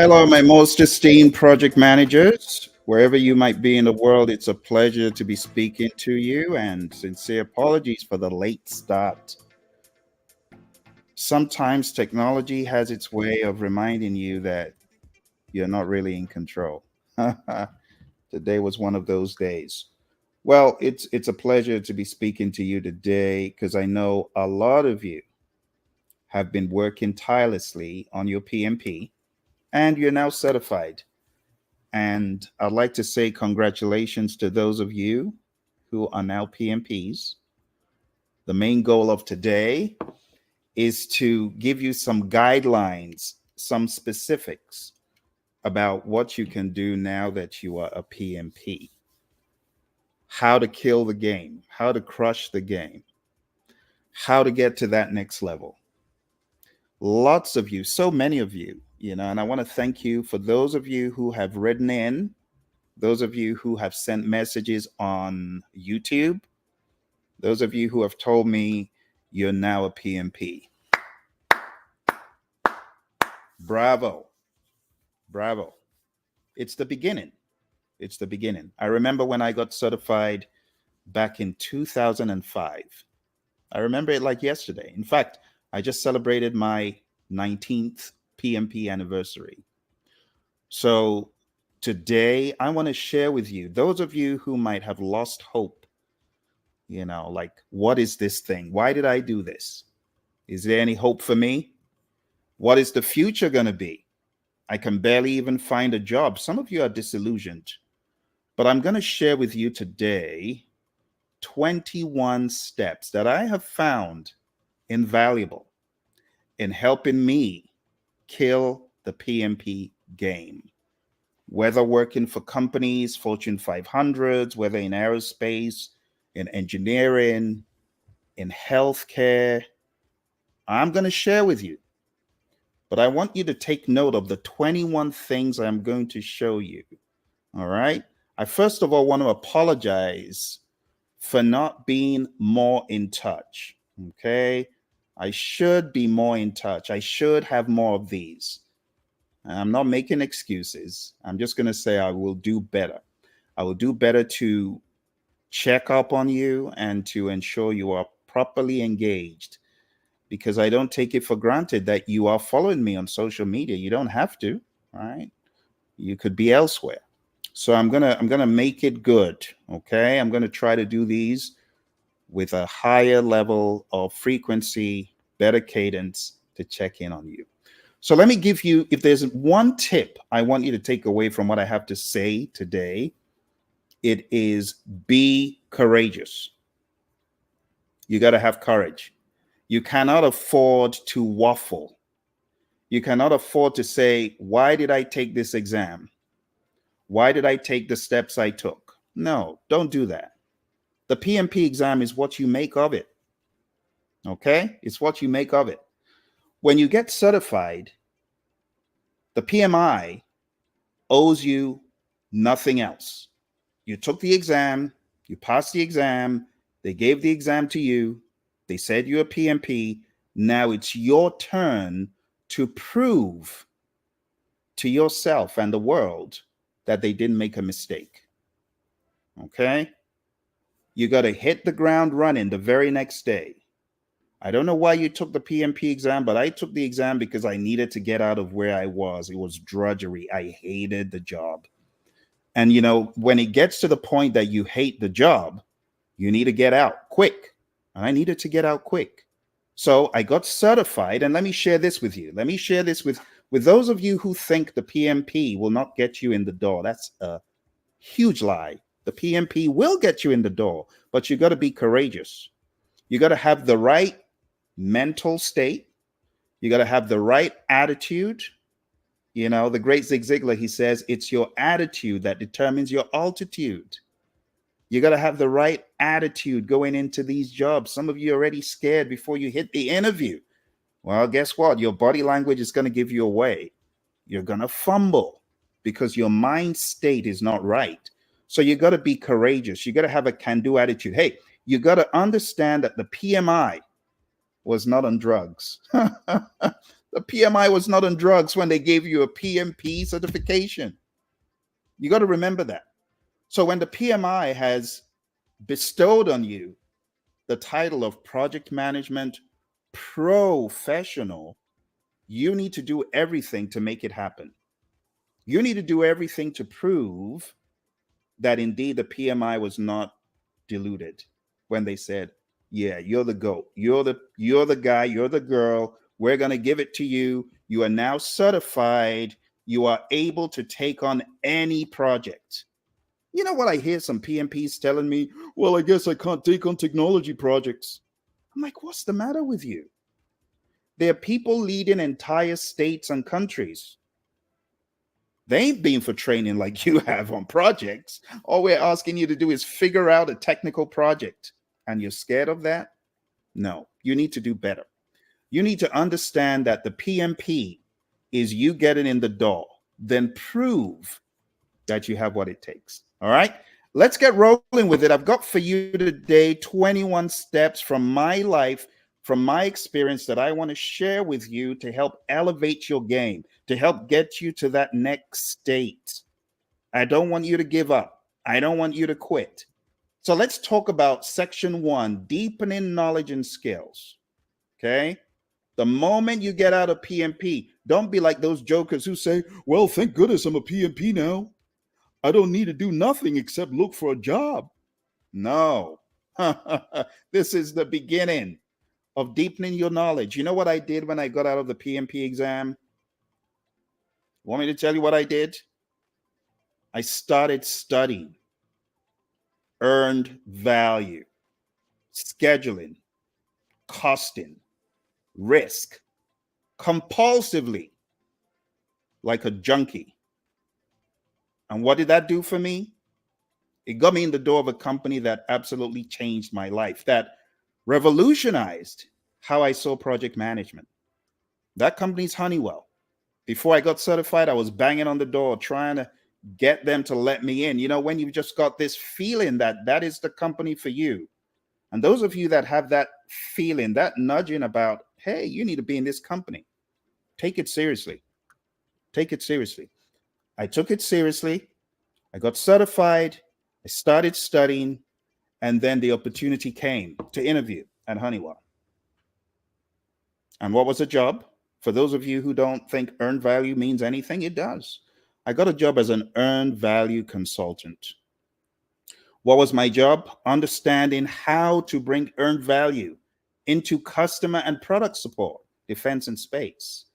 Hello, my most esteemed project managers. Wherever you might be in the world, it's a pleasure to be speaking to you, and sincere apologies for the late start. Sometimes technology has its way of reminding you that you're not really in control. Today was one of those days. Well, it's a pleasure to be speaking to you today because I know a lot of you have been working tirelessly on your PMP and you're now certified. And I'd like to say congratulations to those of you who are now PMPs. The main goal of today is to give you some guidelines, some specifics about what you can do now that you are a PMP. How to kill the game, how to crush the game, how to get to that next level. Lots of you, so many of you, and I want to thank you for those of you who have written in, those of you who have sent messages on YouTube, those of you who have told me you're now a PMP. Bravo. Bravo. It's the beginning. It's the beginning. I remember when I got certified back in 2005. I remember it like yesterday. In fact, I just celebrated my 19th PMP anniversary. So today, I want to share with you, those of you who might have lost hope, like, what is this thing? Why did I do this? Is there any hope for me? What is the future going to be? I can barely even find a job. Some of you are disillusioned, but I'm going to share with you today 21 steps that I have found invaluable in helping me kill the PMP game. Whether working for companies, Fortune 500s, whether in aerospace, in engineering, in healthcare, I'm going to share with you. But I want you to take note of the 21 things I'm going to show you. All right. I first of all want to apologize for not being more in touch. Okay. I should be more in touch. I should have more of these. I'm not making excuses. I'm just going to say I will do better. I will do better to check up on you and to ensure you are properly engaged, because I don't take it for granted that you are following me on social media. You don't have to, all right? You could be elsewhere. So I'm gonna make it good. Okay. I'm gonna try to do these with a higher level of frequency, better cadence to check in on you. So let me give you, if there's one tip I want you to take away from what I have to say today, it is be courageous. You got to have courage. You cannot afford to waffle. You cannot afford to say, why did I take this exam? Why did I take the steps I took? No, don't do that. The PMP exam is what you make of it. Okay? It's what you make of it. When you get certified, the PMI owes you nothing else. You took the exam, you passed the exam, they gave the exam to you, they said you're a PMP. Now it's your turn to prove to yourself and the world that they didn't make a mistake. Okay? You got to hit the ground running the very next day. I don't know why you took the PMP exam, but I took the exam because I needed to get out of where I was. It was drudgery. I hated the job. And, when it gets to the point that you hate the job, you need to get out quick. And I needed to get out quick. So I got certified. And let me share this with you. Let me share this with those of you who think the PMP will not get you in the door. That's a huge lie. The PMP will get you in the door, but you got to be courageous. You got to have the right mental state. You got to have the right attitude. The great Zig Ziglar, he says, it's your attitude that determines your altitude. You got to have the right attitude going into these jobs. Some of you are already scared before you hit the interview. Well, guess what? Your body language is going to give you away. You're going to fumble because your mind state is not right. So you got to be courageous. You got to have a can-do attitude. Hey, you got to understand that the PMI was not on drugs. The PMI was not on drugs when they gave you a PMP certification. You got to remember that. So when the PMI has bestowed on you the title of project management professional, you need to do everything to make it happen. You need to do everything to prove that indeed the PMI was not diluted when they said, yeah, you're the GOAT. You're the guy, you're the girl. We're going to give it to you. You are now certified. You are able to take on any project. You know what I hear some PMPs telling me? Well, I guess I can't take on technology projects. I'm like, what's the matter with you? There are people leading entire states and countries. They ain't been for training like you have on projects. All we're asking you to do is figure out a technical project. And you're scared of that? No, you need to do better. You need to understand that the PMP is you getting in the door, then prove that you have what it takes. All right, let's get rolling with it. I've got for you today 21 steps from my life, from my experience that I want to share with you to help elevate your game, to help get you to that next state. I don't want you to give up. I don't want you to quit. So let's talk about section 1, deepening knowledge and skills. Okay. The moment you get out of PMP, don't be like those jokers who say, well, thank goodness I'm a PMP now. I don't need to do nothing except look for a job. No. This is the beginning of deepening your knowledge. You know what I did when I got out of the PMP exam? Want me to tell you what I did? I started studying earned value, scheduling, costing, risk, compulsively, like a junkie. And what did that do for me? It got me in the door of a company that absolutely changed my life, that revolutionized how I saw project management. That company's Honeywell. Before I got certified, I was banging on the door trying to get them to let me in. You know, when you've just got this feeling that that is the company for you. And those of you that have that feeling, that nudging about, hey, you need to be in this company, take it seriously. Take it seriously. I took it seriously. I got certified. I started studying. And then the opportunity came to interview at Honeywell. And what was the job? For those of you who don't think earned value means anything, it does. I got a job as an earned value consultant. What was my job? Understanding how to bring earned value into customer and product support, defense and space,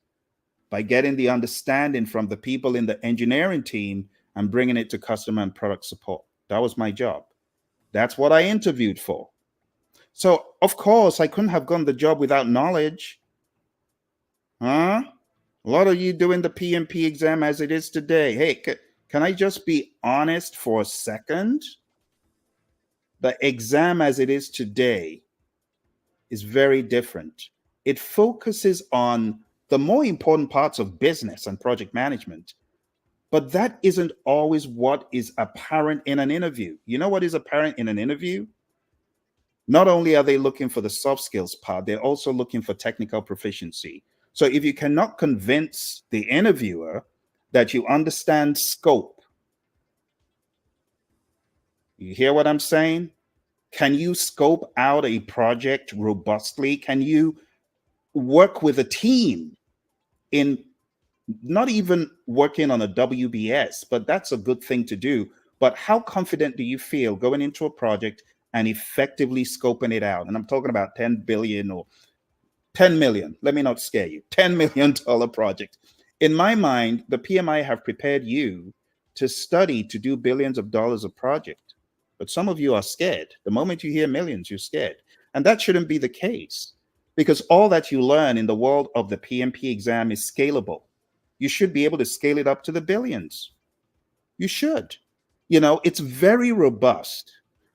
by getting the understanding from the people in the engineering team and bringing it to customer and product support. That was my job. That's what I interviewed for. So, of course, I couldn't have gotten the job without knowledge. Huh? A lot of you doing the PMP exam as it is today. Hey, can I just be honest for a second? The exam as it is today is very different. It focuses on the more important parts of business and project management, but that isn't always what is apparent in an interview. You know what is apparent in an interview? Not only are they looking for the soft skills part, they're also looking for technical proficiency. So if you cannot convince the interviewer that you understand scope, you hear what I'm saying? Can you scope out a project robustly? Can you work with a team in not even working on a WBS, but that's a good thing to do. But how confident do you feel going into a project and effectively scoping it out? And I'm talking about 10 billion or 10 million. Let me not scare you. $10 million project. In my mind, the PMI have prepared you to study to do billions of dollars of project. But some of you are scared. The moment you hear millions, you're scared. And that shouldn't be the case, because all that you learn in the world of the PMP exam is scalable. You should be able to scale it up to the billions. You should. You know, it's very robust.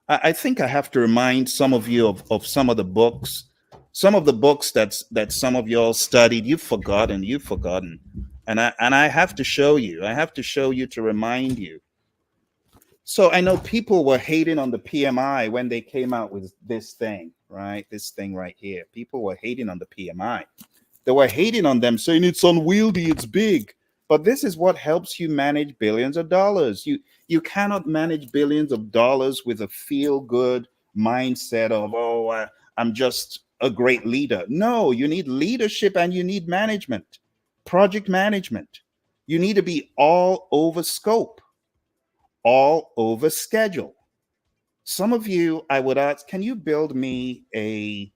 I think I have to remind some of you of some of the books. Some of the books that some of y'all studied, you've forgotten. And I have to show you. I have to show you to remind you. So I know people were hating on the PMI when they came out with this thing, right? This thing right here. People were hating on the PMI. They were hating on them, saying it's unwieldy, it's big. But this is what helps you manage billions of dollars. You cannot manage billions of dollars with a feel good mindset of, oh, I'm just a great leader. No, you need leadership and you need management, project management. You need to be all over scope, all over schedule. Some of you, I would ask, can you build me a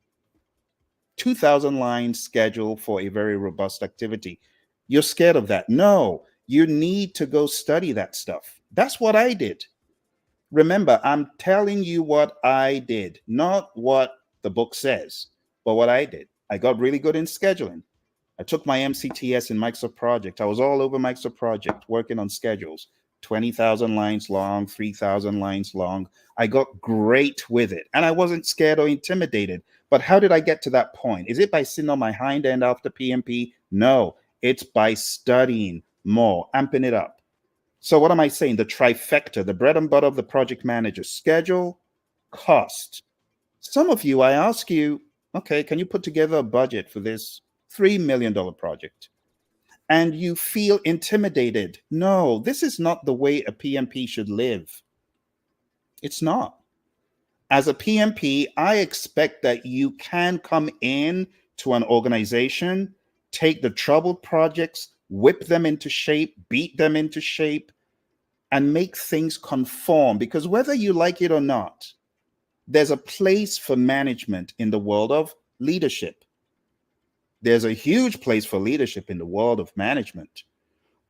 2,000 line schedule for a very robust activity? You're scared of that. No, you need to go study that stuff. That's what I did. Remember, I'm telling you what I did, not what the book says, but what I did. I got really good in scheduling. I took my MCTS in Microsoft Project. I was all over Microsoft Project working on schedules, 20,000 lines long, 3,000 lines long. I got great with it and I wasn't scared or intimidated. But how did I get to that point? Is it by sitting on my hind end after PMP? No, it's by studying more, amping it up. So, what am I saying? The trifecta, the bread and butter of the project manager: schedule, cost. Some of you, I ask you, okay, can you put together a budget for this $3 million project? And you feel intimidated. No, this is not the way a PMP should live. It's not. As a PMP, I expect that you can come in to an organization, take the troubled projects, whip them into shape, beat them into shape, and make things conform. Because whether you like it or not, there's a place for management in the world of leadership. There's a huge place for leadership in the world of management.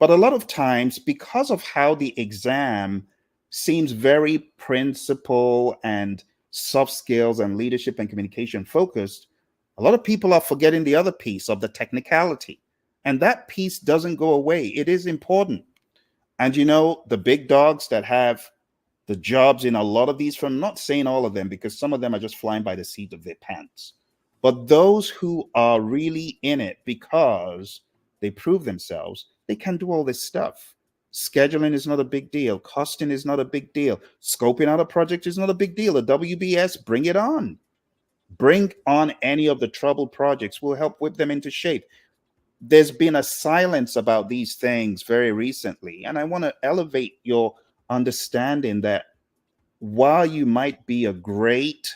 But a lot of times, because of how the exam seems very principle and soft skills and leadership and communication focused, a lot of people are forgetting the other piece of the technicality. And that piece doesn't go away. It is important. And you know, the big dogs that have the jobs in a lot of these firms, not saying all of them, because some of them are just flying by the seat of their pants, but those who are really in it because they prove themselves, they can do all this stuff. Scheduling is not a big deal. Costing is not a big deal. Scoping out a project is not a big deal. A WBS, bring it on. Bring on any of the troubled projects. We'll help whip them into shape. There's been a silence about these things very recently, and I want to elevate your understanding that while you might be a great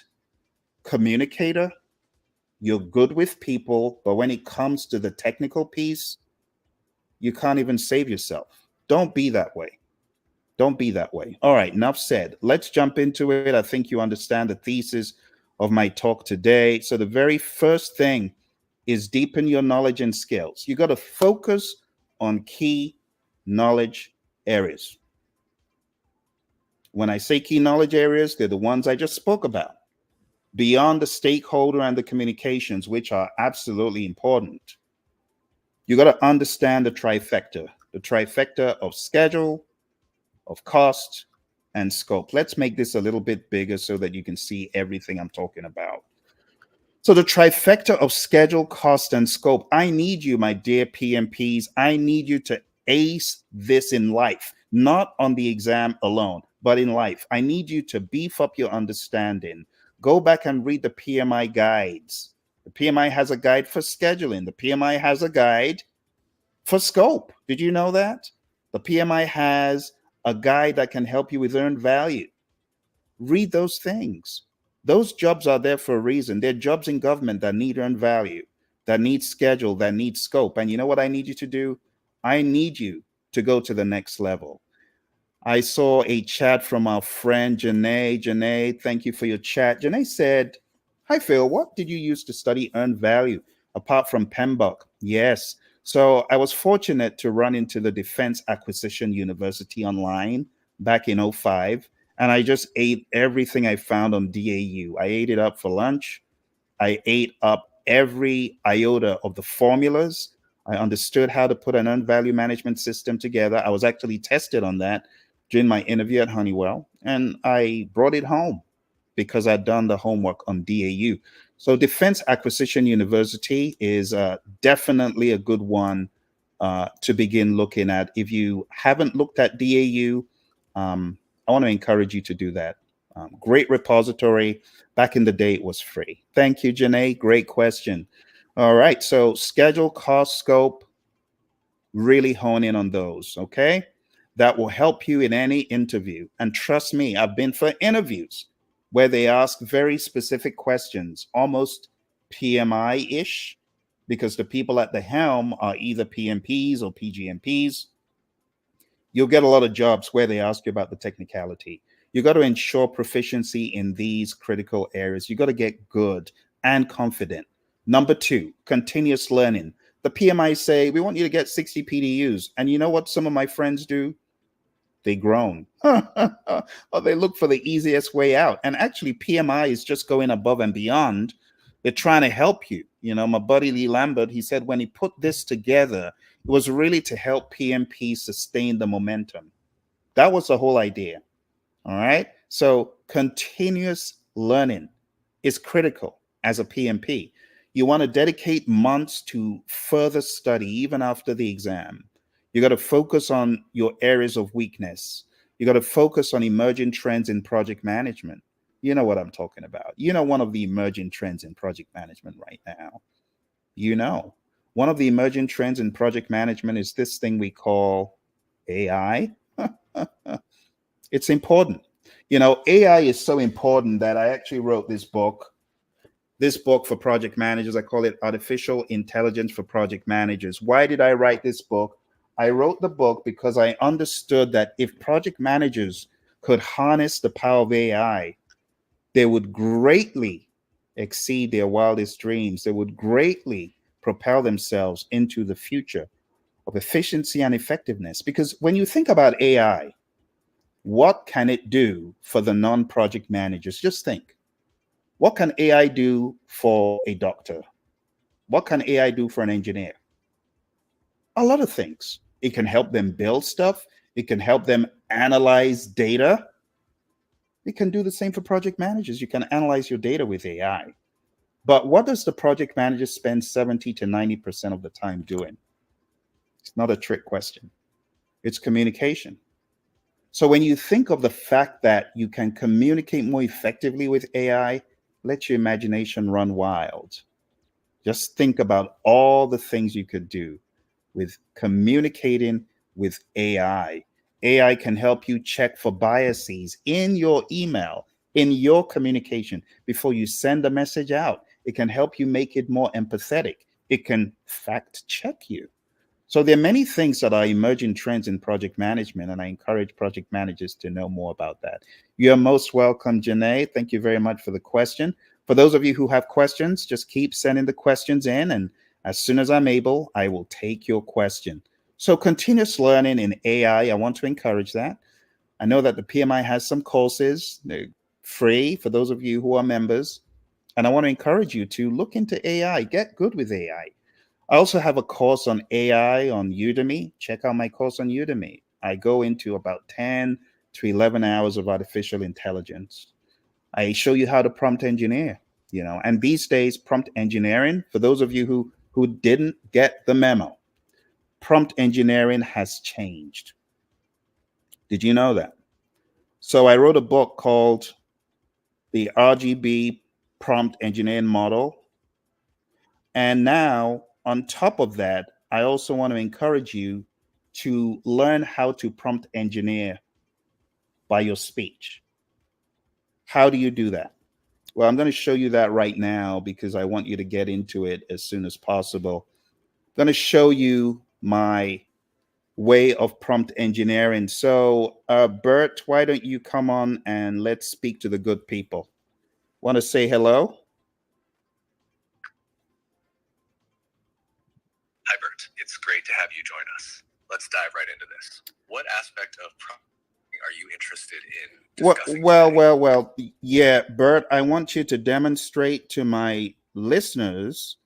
communicator, you're good with people, but when it comes to the technical piece, you can't even save yourself. Don't be that way. Don't be that way. All right, enough said. Let's jump into it. I think you understand the thesis of my talk today. So, the very first thing is deepen your knowledge and skills. You got to focus on key knowledge areas. When I say key knowledge areas, they're the ones I just spoke about, beyond the stakeholder and the communications, which are absolutely important. You got to understand the trifecta of schedule, of cost, and scope. Let's make this a little bit bigger so that you can see everything I'm talking about. So, the trifecta of schedule, cost, and scope. I need you, my dear PMPs. I need you to ace this in life, not on the exam alone, but in life. I need you to beef up your understanding. Go back and read the PMI guides. The PMI has a guide for scheduling, the PMI has a guide for scope. Did you know that? The PMI has a guide that can help you with earned value. Read those things. Those jobs are there for a reason. They're jobs in government that need earned value, that need schedule, that need scope. And you know what I need you to do? I need you to go to the next level. I saw a chat from our friend Janae. Janae, thank you for your chat. Janae said, "Hi Phil, what did you use to study earned value apart from PMBOK?" Yes. So I was fortunate to run into the Defense Acquisition University online back in '05, and I just ate everything I found on DAU. I ate it up for lunch. I ate up every iota of the formulas. I understood how to put an earned value management system together. I was actually tested on that during my interview at Honeywell, and I brought it home because I'd done the homework on DAU. So, Defense Acquisition University is definitely a good one to begin looking at. If you haven't looked at DAU, I want to encourage you to do that. Great repository. Back in the day, it was free. Thank you, Janae. Great question. All right. So schedule, cost, scope, really hone in on those. Okay. That will help you in any interview. And trust me, I've been for interviews where they ask very specific questions, almost PMI ish, because the people at the helm are either PMPs or PGMPs. You'll get a lot of jobs where they ask you about the technicality. You got to ensure proficiency in these critical areas. You got to get good and confident. Number two, continuous learning. The PMI say, we want you to get 60 PDUs. And you know what some of my friends do? They groan. Or they look for the easiest way out. And actually, PMI is just going above and beyond. They're trying to help you. You know, my buddy Lee Lambert, he said when he put this together, it was really to help PMP sustain the momentum. That was the whole idea. All right. So continuous learning is critical as a PMP. You want to dedicate months to further study even after the exam. You got to focus on your areas of weakness. You got to focus on emerging trends in project management. You know what I'm talking about. You know, one of the emerging trends in project management right now. You know, one of the emerging trends in project management is this thing we call AI. It's important. You know, AI is so important that I actually wrote this book for project managers. I call it Artificial Intelligence for Project Managers. Why did I write this book? I wrote the book because I understood that if project managers could harness the power of AI, they would greatly exceed their wildest dreams. They would greatly propel themselves into the future of efficiency and effectiveness. Because when you think about AI, what can it do for the non-project managers? Just think. What can AI do for a doctor? What can AI do for an engineer? A lot of things. It can help them build stuff. It can help them analyze data. It can do the same for project managers. You can analyze your data with AI. But what does the project manager spend 70 to 90% of the time doing? It's not a trick question. It's communication. So when you think of the fact that you can communicate more effectively with AI, let your imagination run wild. Just think about all the things you could do with communicating with AI. AI can help you check for biases in your email, in your communication before you send a message out. It can help you make it more empathetic. It can fact check you. So there are many things that are emerging trends in project management, and I encourage project managers to know more about that. You're most welcome, Janae. Thank you very much for the question. For those of you who have questions, just keep sending the questions in, and as soon as I'm able, I will take your question. So continuous learning in AI, I want to encourage that. I know that the PMI has some courses, they're free for those of you who are members, and I want to encourage you to look into AI, get good with AI. I also have a course on AI on Udemy. Check out my course on Udemy. I go into about 10 to 11 hours of artificial intelligence. I show you how to prompt engineer, you know, and these days, prompt engineering, for those of you who didn't get the memo, prompt engineering has changed. Did you know that? So I wrote a book called The RGB Prompt Engineering Model. And now, on top of that, I also want to encourage you to learn how to prompt engineer by your speech. How do you do that? Well, I'm going to show you that right now because I want you to get into it as soon as possible. I'm going to show you my way of prompt engineering. So, Bert, why don't you come on and let's speak to the good people? Want to say hello? Hi, Bert. It's great to have you join us. Let's dive right into this. What aspect of prompting are you interested in discussing Well. Yeah, Bert, I want you to demonstrate to my listeners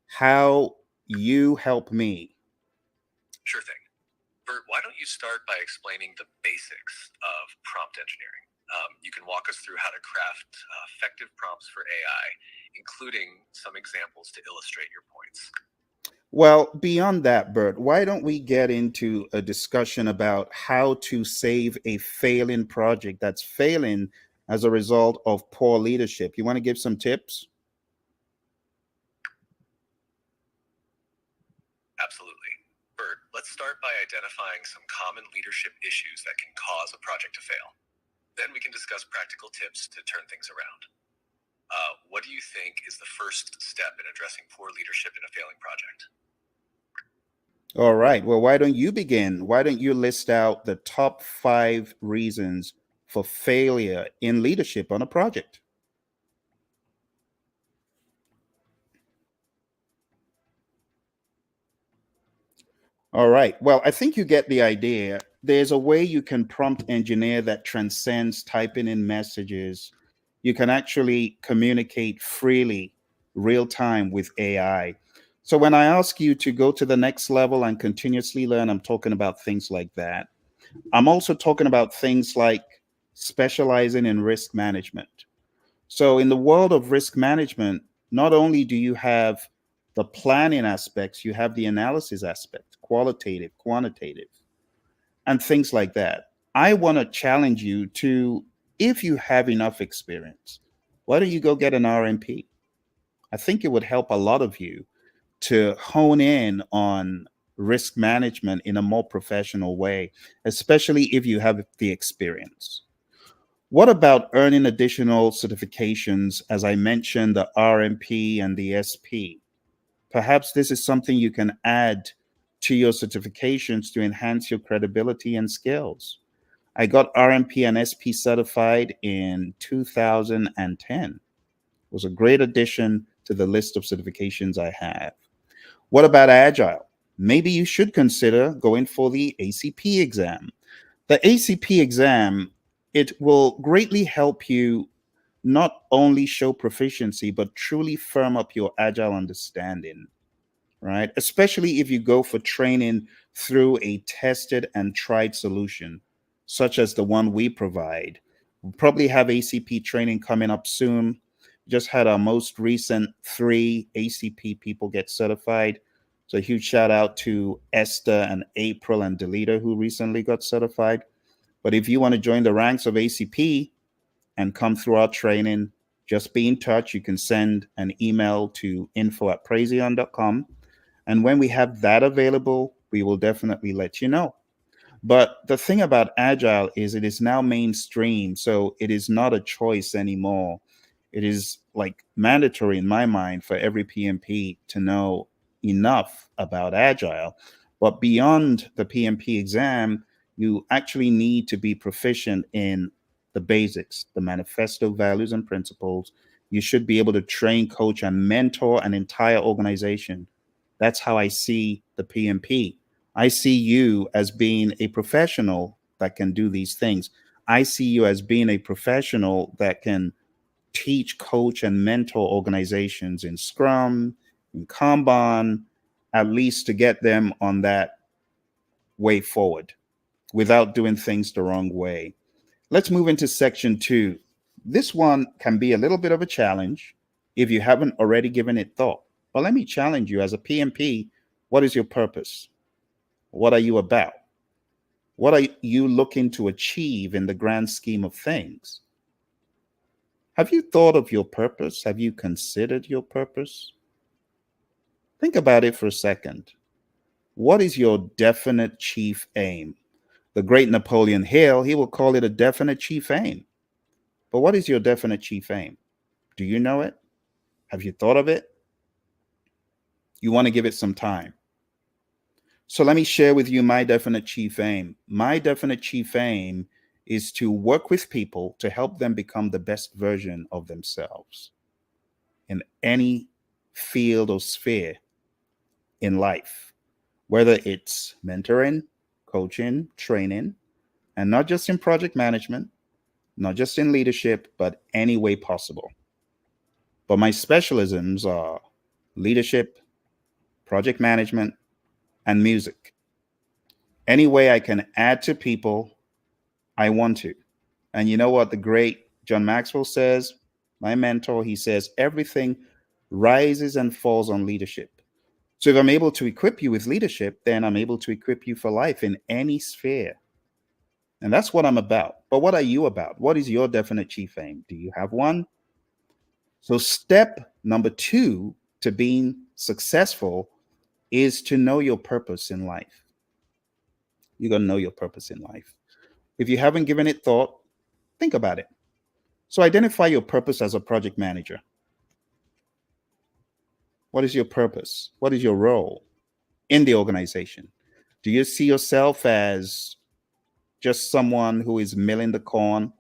how you help me. Sure thing. Bert, why don't you start by explaining the basics of prompt engineering? You can walk us through how to craft effective prompts for AI, including some examples to illustrate your points. Well, beyond that, Bert, why don't we get into a discussion about how to save a failing project that's failing as a result of poor leadership? You want to give some tips? Absolutely. Bert, let's start by identifying some common leadership issues that can cause a project to fail. Then we can discuss practical tips to turn things around. What do you think is the first step in addressing poor leadership in a failing project? All right. Well, why don't you begin? Why don't you list out the top 5 reasons for failure in leadership on a project? All right. Well, I think you get the idea. There's a way you can prompt engineer that transcends typing in messages. You can actually communicate freely, real time with AI. So when I ask you to go to the next level and continuously learn, I'm talking about things like that. I'm also talking about things like specializing in risk management. So, in the world of risk management, not only do you have the planning aspects, you have the analysis aspect, qualitative, quantitative, and things like that. I want to challenge you to, if you have enough experience, why don't you go get an RMP? I think it would help a lot of you to hone in on risk management in a more professional way, especially if you have the experience. What about earning additional certifications? As I mentioned, the RMP and the SP. Perhaps this is something you can add to your certifications to enhance your credibility and skills. I got RMP and SP certified in 2010. It was a great addition to the list of certifications I have. What about Agile? Maybe you should consider going for the ACP exam. The ACP exam, it will greatly help you not only show proficiency, but truly firm up your agile understanding, right? Especially if you go for training through a tested and tried solution, such as the one we provide. We'll probably have ACP training coming up soon. Just had our most recent 3 ACP people get certified. So a huge shout out to Esther and April and Delita who recently got certified. But if you want to join the ranks of ACP and come through our training, just be in touch. You can send an email to info@praizion.com. And when we have that available, we will definitely let you know. But the thing about Agile is it is now mainstream. So it is not a choice anymore. It is like mandatory in my mind for every PMP to know enough about Agile. But beyond the PMP exam, you actually need to be proficient in the basics, the manifesto values and principles. You should be able to train, coach, and mentor an entire organization. That's how I see the PMP. I see you as being a professional that can do these things. I see you as being a professional that can teach, coach, and mentor organizations in Scrum, in Kanban, at least to get them on that way forward without doing things the wrong way. Let's move into section 2. This one can be a little bit of a challenge if you haven't already given it thought. But let me challenge you as a PMP. What is your purpose? What are you about? What are you looking to achieve in the grand scheme of things? Have you thought of your purpose? Have you considered your purpose? Think about it for a second. What is your definite chief aim? The great Napoleon Hill, he will call it a definite chief aim. But what is your definite chief aim? Do you know it? Have you thought of it? You want to give it some time. So let me share with you my definite chief aim. My definite chief aim is to work with people to help them become the best version of themselves in any field or sphere in life, whether it's mentoring, coaching, training, and not just in project management, not just in leadership, but any way possible. But my specialisms are leadership, project management, and music. Any way I can add to people, I want to. And you know what the great John Maxwell says? My mentor, he says, everything rises and falls on leadership. So if I'm able to equip you with leadership, then I'm able to equip you for life in any sphere. And that's what I'm about. But what are you about? What is your definite chief aim? Do you have one? So, step number 2 to being successful is to know your purpose in life. You got to know your purpose in life. If you haven't given it thought, think about it. So identify your purpose as a project manager. What is your purpose? What is your role in the organization? Do you see yourself as just someone who is milling the corn,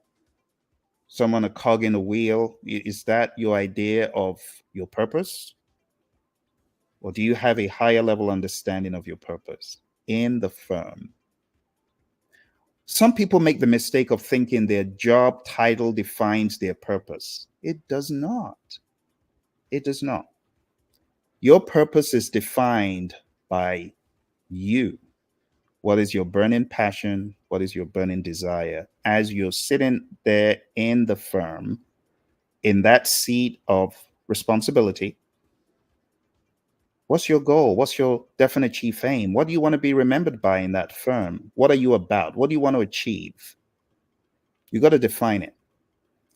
someone a cog in the wheel? Is that your idea of your purpose? Or do you have a higher level understanding of your purpose in the firm? Some people make the mistake of thinking their job title defines their purpose. It does not. It does not. Your purpose is defined by you. What is your burning passion? What is your burning desire? As you're sitting there in the firm, in that seat of responsibility, what's your goal? What's your definite chief aim? What do you want to be remembered by in that firm? What are you about? What do you want to achieve? You got to define it.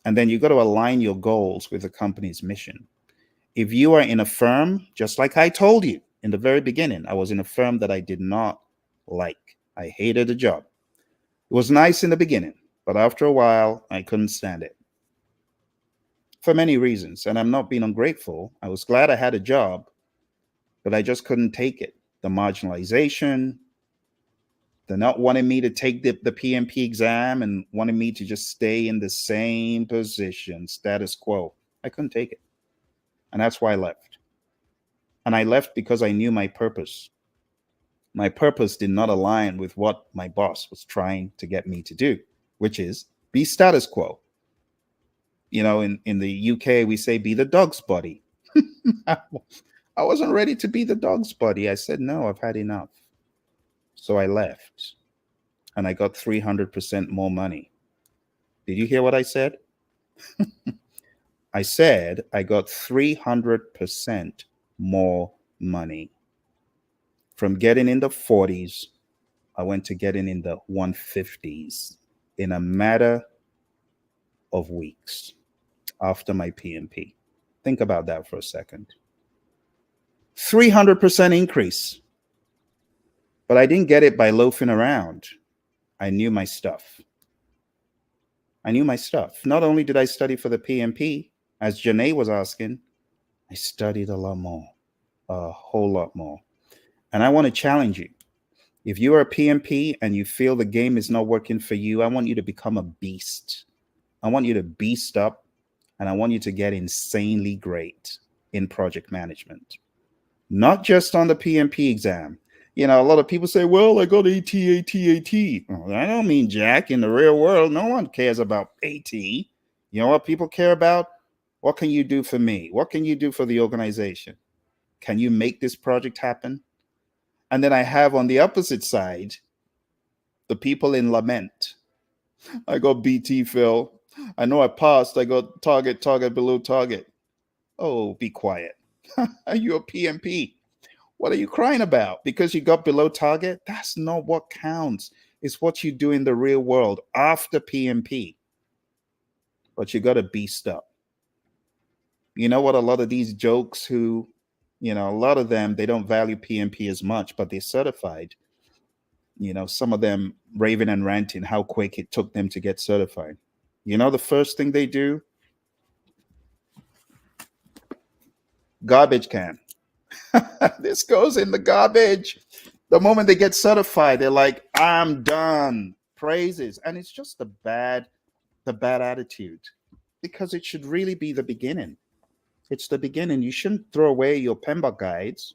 And then you got to align your goals with the company's mission. If you are in a firm, just like I told you in the very beginning, I was in a firm that I did not like. I hated the job. It was nice in the beginning, but after a while, I couldn't stand it for many reasons. And I'm not being ungrateful. I was glad I had a job, but I just couldn't take it. The marginalization, the not wanting me to take the PMP exam and wanting me to just stay in the same position, status quo. I couldn't take it. And that's why I left. And I left because I knew my purpose. My purpose did not align with what my boss was trying to get me to do, which is be status quo. You know, in the UK, we say be the dog's buddy. I wasn't ready to be the dog's buddy. I said, no, I've had enough. So I left and I got 300% more money. Did you hear what I said? I said I got 300% more money. From getting in the 40s, I went to getting in the 150s in a matter of weeks after my PMP. Think about that for a second. 300% increase. But I didn't get it by loafing around. I knew my stuff. I knew my stuff. Not only did I study for the PMP, as Janae was asking, I studied a lot more, a whole lot more. And I want to challenge you. If you are a PMP and you feel the game is not working for you, I want you to become a beast. I want you to beast up, and I want you to get insanely great in project management. Not just on the PMP exam. You know, a lot of people say, well, I got AT. Well, I don't mean jack. In the real world, no one cares about AT. You know what people care about? What can you do for me? What can you do for the organization? Can you make this project happen? And then I have on the opposite side, the people in lament. I got BT, Phil. I know I passed. I got target below target. Oh, be quiet. Are you a PMP? What are you crying about? Because you got below target? That's not what counts. It's what you do in the real world after PMP. But you got to beast up. You know what? A lot of these jokes who, you know, a lot of them, they don't value PMP as much, but they're certified. You know, some of them raving and ranting how quick it took them to get certified. You know, the first thing they do? Garbage can. This goes in the garbage. The moment they get certified, they're like, I'm done. Praises. And it's just the bad attitude, because it should really be the beginning. It's the beginning. You shouldn't throw away your PMBOK guides.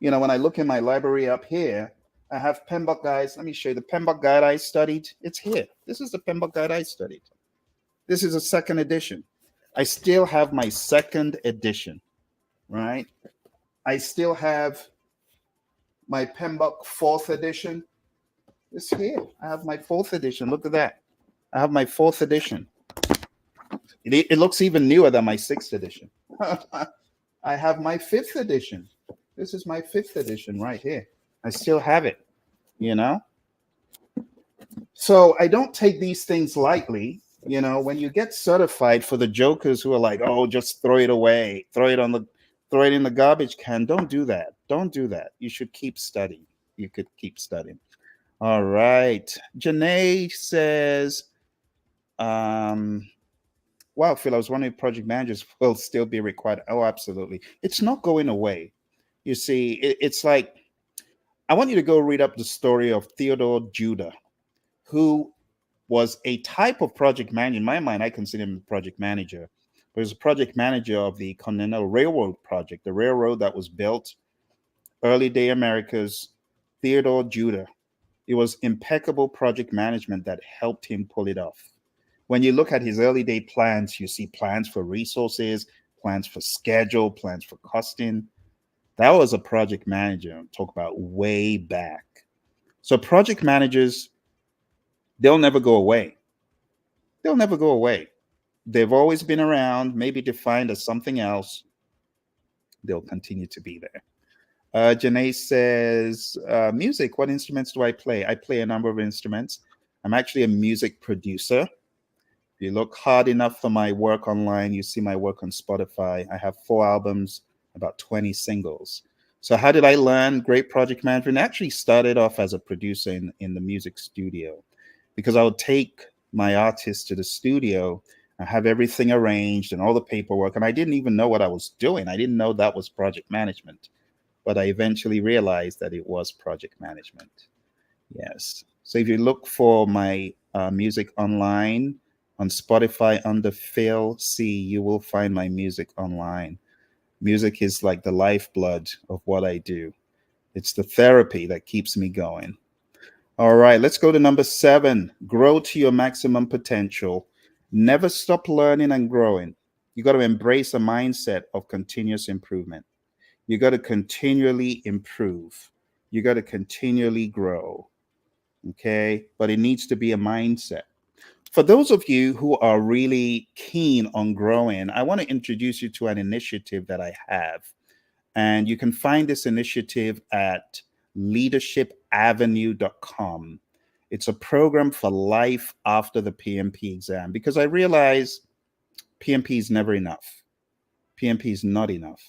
You know, when I look in my library up here, I have PMBOK guides. Let me show you the PMBOK guide I studied. It's here. This is the PMBOK guide I studied. This is a second edition. I still have my second edition, right? I still have my PMBOK fourth edition. It's here. I have my fourth edition. Look at that. I have my fourth edition. It looks even newer than my sixth edition. I have my fifth edition. This is my fifth edition right here. I still have it, you know? So I don't take these things lightly. You know, when you get certified, for the jokers who are like, oh, just throw it away, throw it on the throw it in the garbage can. Don't do that. Don't do that. You should keep studying. You could keep studying. All right. Janae says, um, wow, Phil, I was wondering if project managers will still be required. Oh, absolutely. It's not going away. You see, it's like, I want you to go read up the story of Theodore Judah, who was a type of project manager. In my mind, I consider him a project manager, but he was a project manager of the Continental Railroad project, the railroad that was built early day America's. Theodore Judah. It was impeccable project management that helped him pull it off. When you look at his early day plans, you see plans for resources, plans for schedule, plans for costing. That was a project manager. Talk about way back. So project managers, they'll never go away. They'll never go away. They've always been around, maybe defined as something else. They'll continue to be there. Janae says, music, what instruments do I play? I play a number of instruments. I'm actually a music producer. If you look hard enough for my work online, you see my work on Spotify. I have 4 albums, about 20 singles. So how did I learn great project management? I actually started off as a producer in the music studio, because I would take my artists to the studio and have everything arranged and all the paperwork. And I didn't even know what I was doing. I didn't know that was project management, but I eventually realized that it was project management. Yes. So if you look for my music online on Spotify under Phil C, you will find my music online. Music is like the lifeblood of what I do. It's the therapy that keeps me going. All right, let's go to number 7. Grow to your maximum potential. Never stop learning and growing. You got to embrace a mindset of continuous improvement. You got to continually improve. You got to continually grow. Okay, but it needs to be a mindset. For those of you who are really keen on growing, I want to introduce you to an initiative that I have. And you can find this initiative at leadershipavenue.com. It's a program for life after the PMP exam, because I realize PMP is never enough. PMP is not enough.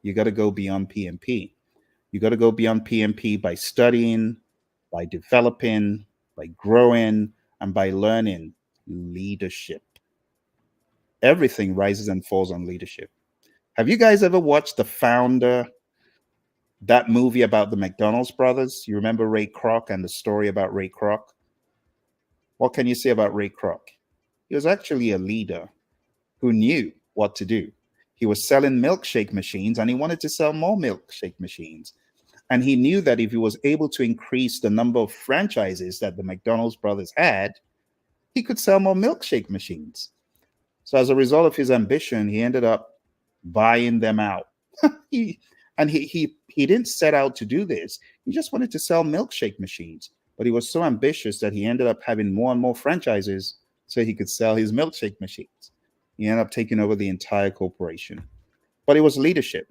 You got to go beyond PMP. You got to go beyond PMP by studying, by developing, by growing, and by learning leadership. Everything rises and falls on leadership. Have you guys ever watched The Founder, that movie about the McDonald's brothers? You remember Ray Kroc and the story about Ray Kroc? What can you say about Ray Kroc? He was actually a leader who knew what to do. He was selling milkshake machines and he wanted to sell more milkshake machines. And he knew that if he was able to increase the number of franchises that the McDonald's brothers had, he could sell more milkshake machines. So as a result of his ambition, he ended up buying them out. he he didn't set out to do this. He just wanted to sell milkshake machines. But he was so ambitious that he ended up having more and more franchises so he could sell his milkshake machines. He ended up taking over the entire corporation. But it was leadership.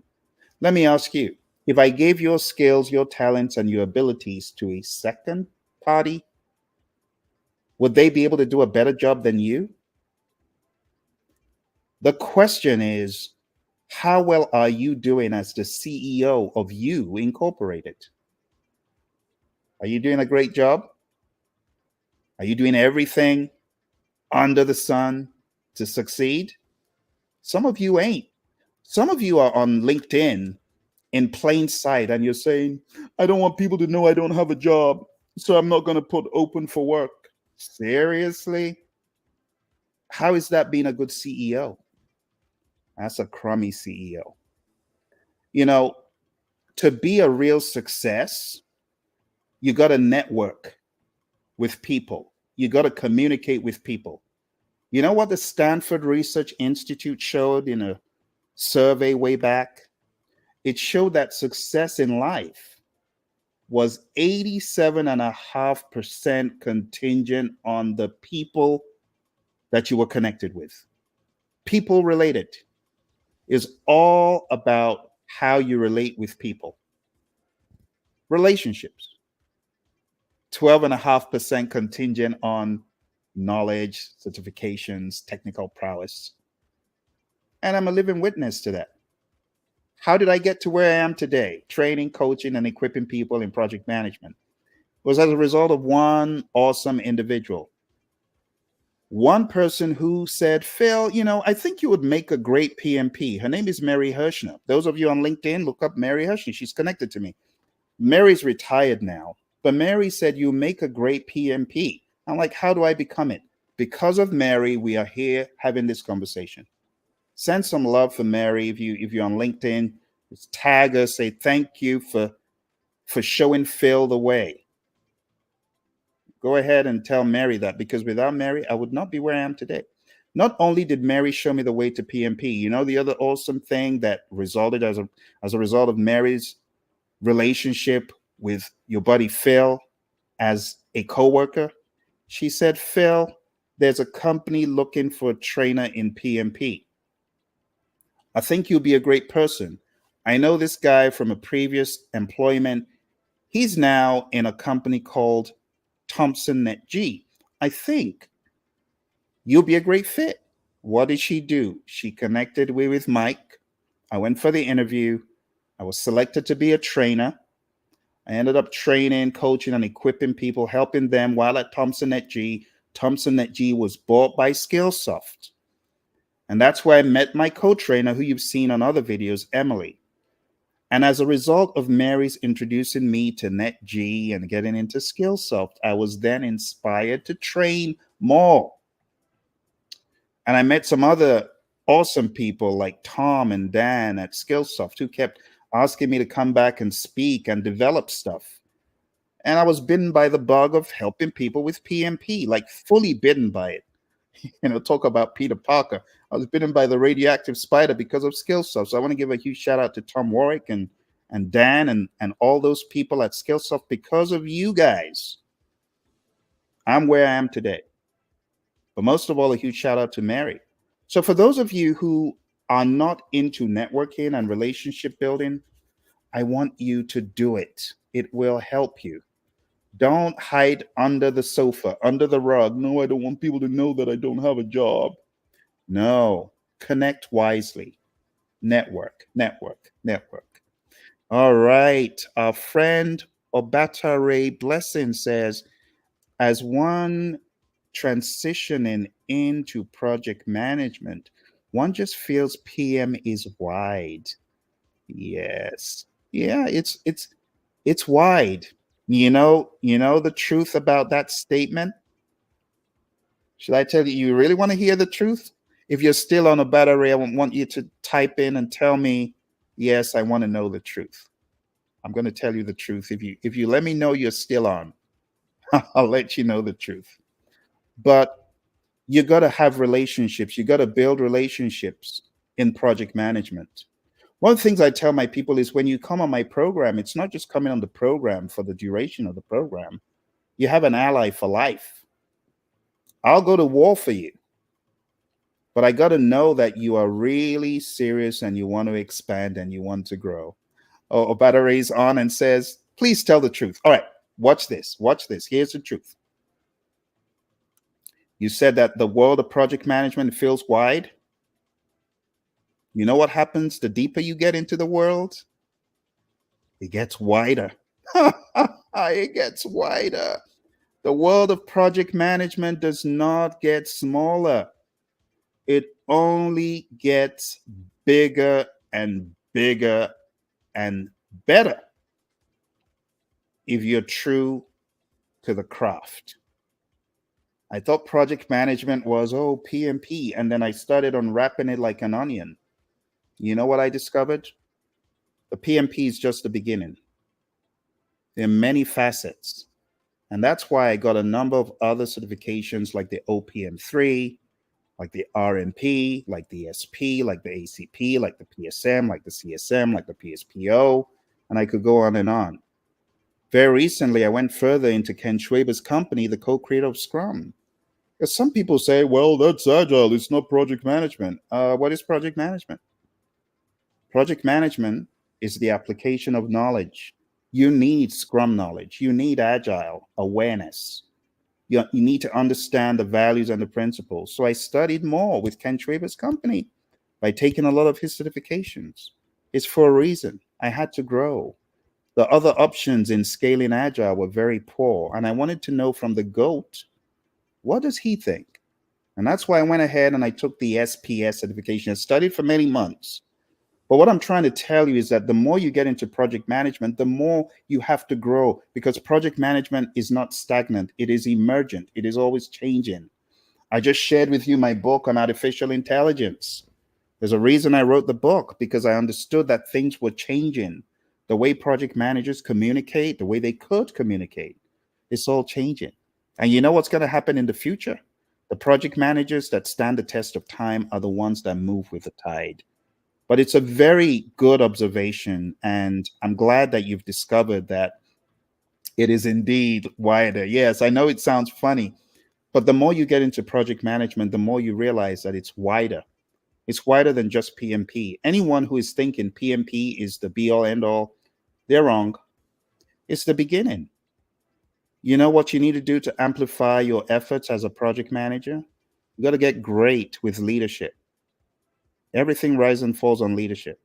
Let me ask you, if I gave your skills, your talents, and your abilities to a second party, would they be able to do a better job than you? The question is, how well are you doing as the CEO of You Incorporated? Are you doing a great job? Are you doing everything under the sun to succeed? Some of you ain't. Some of you are on LinkedIn in plain sight and you're saying, I don't want people to know I don't have a job, so I'm not going to put open for work. Seriously? How is that being a good CEO? That's a crummy CEO. You know, to be a real success, you got to network with people. You got to communicate with people. You know what the Stanford Research Institute showed in a survey way back? It showed that success in life was 87.5% contingent on the people that you were connected with. People related is all about how you relate with people. Relationships. 12.5% contingent on knowledge, certifications, technical prowess. And I'm a living witness to that. How did I get to where I am today? Training, coaching, and equipping people in project management. It was as a result of one awesome individual. One person who said, Phil, I think you would make a great PMP. Her name is Mary Hirschner. Those of you on LinkedIn, look up Mary Hirschner. She's connected to me. Mary's retired now, but Mary said, you make a great PMP. I'm like, how do I become it? Because of Mary, we are here having this conversation. Send some love for Mary. If you're on LinkedIn, just tag her, say thank you for showing Phil the way. Go ahead and tell Mary that, because without Mary, I would not be where I am today. Not only did Mary show me the way to PMP, the other awesome thing that resulted as a result of Mary's relationship with your buddy Phil as a coworker. She said, Phil, there's a company looking for a trainer in PMP. I think you'll be a great person. I know this guy from a previous employment. He's now in a company called Thompson Net G. I think you'll be a great fit. What did she do? She connected with Mike. I went for the interview. I was selected to be a trainer. I ended up training, coaching, and equipping people, helping them while at Thompson Net G. Thompson Net G was bought by Skillsoft. And that's where I met my co-trainer, who you've seen on other videos, Emily. And as a result of Mary's introducing me to NetG and getting into Skillsoft, I was then inspired to train more. And I met some other awesome people like Tom and Dan at Skillsoft who kept asking me to come back and speak and develop stuff. And I was bitten by the bug of helping people with PMP, like fully bitten by it. Talk about Peter Parker. I was bitten by the radioactive spider because of Skillsoft. So I want to give a huge shout out to Tom Warwick and Dan and all those people at Skillsoft. Because of you guys, I'm where I am today. But most of all, a huge shout out to Mary. So for those of you who are not into networking and relationship building, I want you to do it. It will help you. Don't hide under the sofa, under the rug. No, I don't want people to know that I don't have a job. No, connect wisely. Network, network, network. All right. Our friend Obatare Blessing says, as one transitioning into project management, one just feels PM is wide. Yes. Yeah, it's wide. The truth about that statement? Should I tell you, you really want to hear the truth? If you're still on a battery, I want you to type in and tell me, yes, I want to know the truth. I'm going to tell you the truth. If you let me know you're still on, I'll let you know the truth. But you got to have relationships. You got to build relationships in project management. One of the things I tell my people is when you come on my program, it's not just coming on the program for the duration of the program. You have an ally for life. I'll go to war for you. But I got to know that you are really serious and you want to expand and you want to grow. Oh, Battery's on and says, please tell the truth. All right, watch this. Watch this. Here's the truth. You said that the world of project management feels wide. You know what happens the deeper you get into the world? It gets wider. It gets wider. The world of project management does not get smaller. It only gets bigger and bigger and better if you're true to the craft. I thought project management was, PMP. And then I started unwrapping it like an onion. You know what I discovered? The PMP is just the beginning. There are many facets. And that's why I got a number of other certifications like the OPM3, like the RMP, like the SP, like the ACP, like the PSM, like the CSM, like the PSPO, and I could go on and on. Very recently, I went further into Ken Schwaber's company, the co-creator of Scrum. Because some people say, well, that's agile, it's not project management. What is project management? Project management is the application of knowledge. You need Scrum knowledge. You need agile awareness. You need to understand the values and the principles. So I studied more with Ken Schwaber's company by taking a lot of his certifications. It's for a reason. I had to grow. The other options in scaling agile were very poor. And I wanted to know from the GOAT, what does he think? And that's why I went ahead and I took the SPS certification. I studied for many months. But what I'm trying to tell you is that the more you get into project management, the more you have to grow, because project management is not stagnant. It is emergent. It is always changing. I just shared with you my book on artificial intelligence. There's a reason I wrote the book, because I understood that things were changing. The way project managers communicate, the way they could communicate, it's all changing. And you know what's going to happen in the future? The project managers that stand the test of time are the ones that move with the tide. But it's a very good observation. And I'm glad that you've discovered that it is indeed wider. Yes, I know it sounds funny, but the more you get into project management, the more you realize that it's wider. It's wider than just PMP. Anyone who is thinking PMP is the be all end all, they're wrong. It's the beginning. You know what you need to do to amplify your efforts as a project manager? You got to get great with leadership. Everything rises and falls on leadership.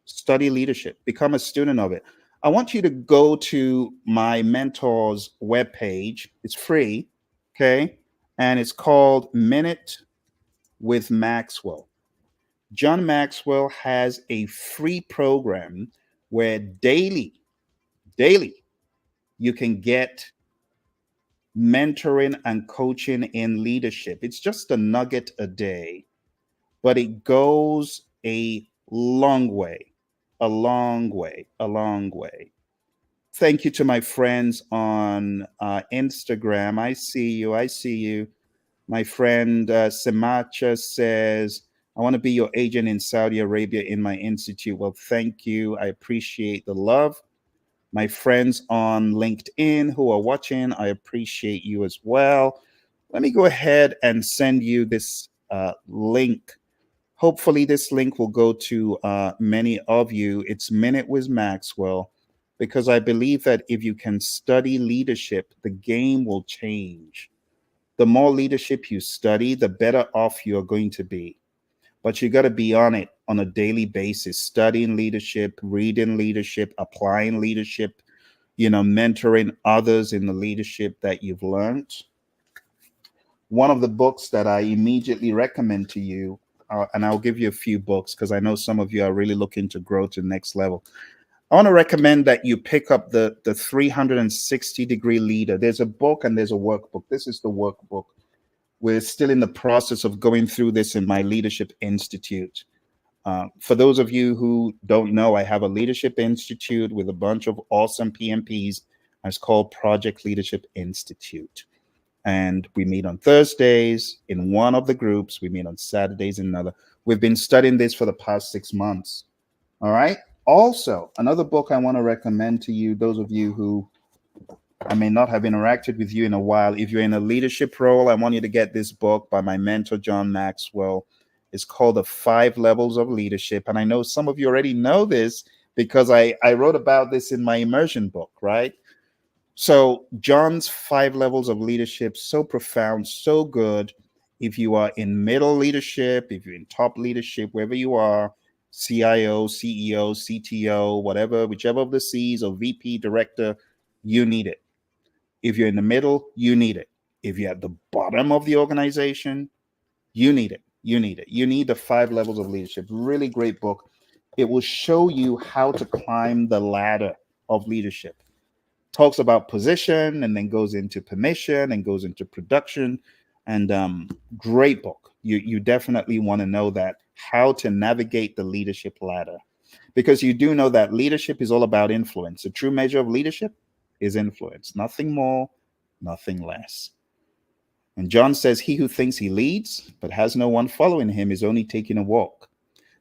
Study leadership, become a student of it. I want you to go to my mentor's webpage. It's free, okay? And it's called Minute with Maxwell. John Maxwell has a free program where daily, you can get mentoring and coaching in leadership. It's just a nugget a day, but it goes a long way, a long way, a long way. Thank you to my friends on Instagram. I see you. I see you. My friend Semacha says, I want to be your agent in Saudi Arabia in my institute. Well, thank you. I appreciate the love. My friends on LinkedIn who are watching, I appreciate you as well. Let me go ahead and send you this link. Hopefully, this link will go to many of you. It's Minute with Maxwell, because I believe that if you can study leadership, the game will change. The more leadership you study, the better off you're going to be. But you got to be on it on a daily basis, studying leadership, reading leadership, applying leadership, mentoring others in the leadership that you've learned. One of the books that I immediately recommend to you, and I'll give you a few books because I know some of you are really looking to grow to the next level. I want to recommend that you pick up the 360-degree leader. There's a book and there's a workbook. This is the workbook. We're still in the process of going through this in my Leadership Institute. For those of you who don't know, I have a Leadership Institute with a bunch of awesome PMPs. It's called Project Leadership Institute. And we meet on Thursdays in one of the groups. We meet on Saturdays in another. We've been studying this for the past 6 months. All right. Also, another book I want to recommend to you, those of you who I may not have interacted with you in a while. If you're in a leadership role, I want you to get this book by my mentor, John Maxwell. It's called The 5 Levels of Leadership. And I know some of you already know this because I wrote about this in my immersion book, right? So John's 5 levels of leadership, so profound, so good. If you are in middle leadership, if you're in top leadership, wherever you are, CIO, CEO, CTO, whatever, whichever of the C's or VP, director, you need it. If you're in the middle, you need it. If you're at the bottom of the organization, you need it. You need it. You need the 5 levels of leadership. Really great book. It will show you how to climb the ladder of leadership. Talks about position and then goes into permission and goes into production. And great book. You definitely want to know that, how to navigate the leadership ladder. Because you do know that leadership is all about influence. The true measure of leadership is influence. Nothing more, nothing less. And John says, he who thinks he leads but has no one following him is only taking a walk.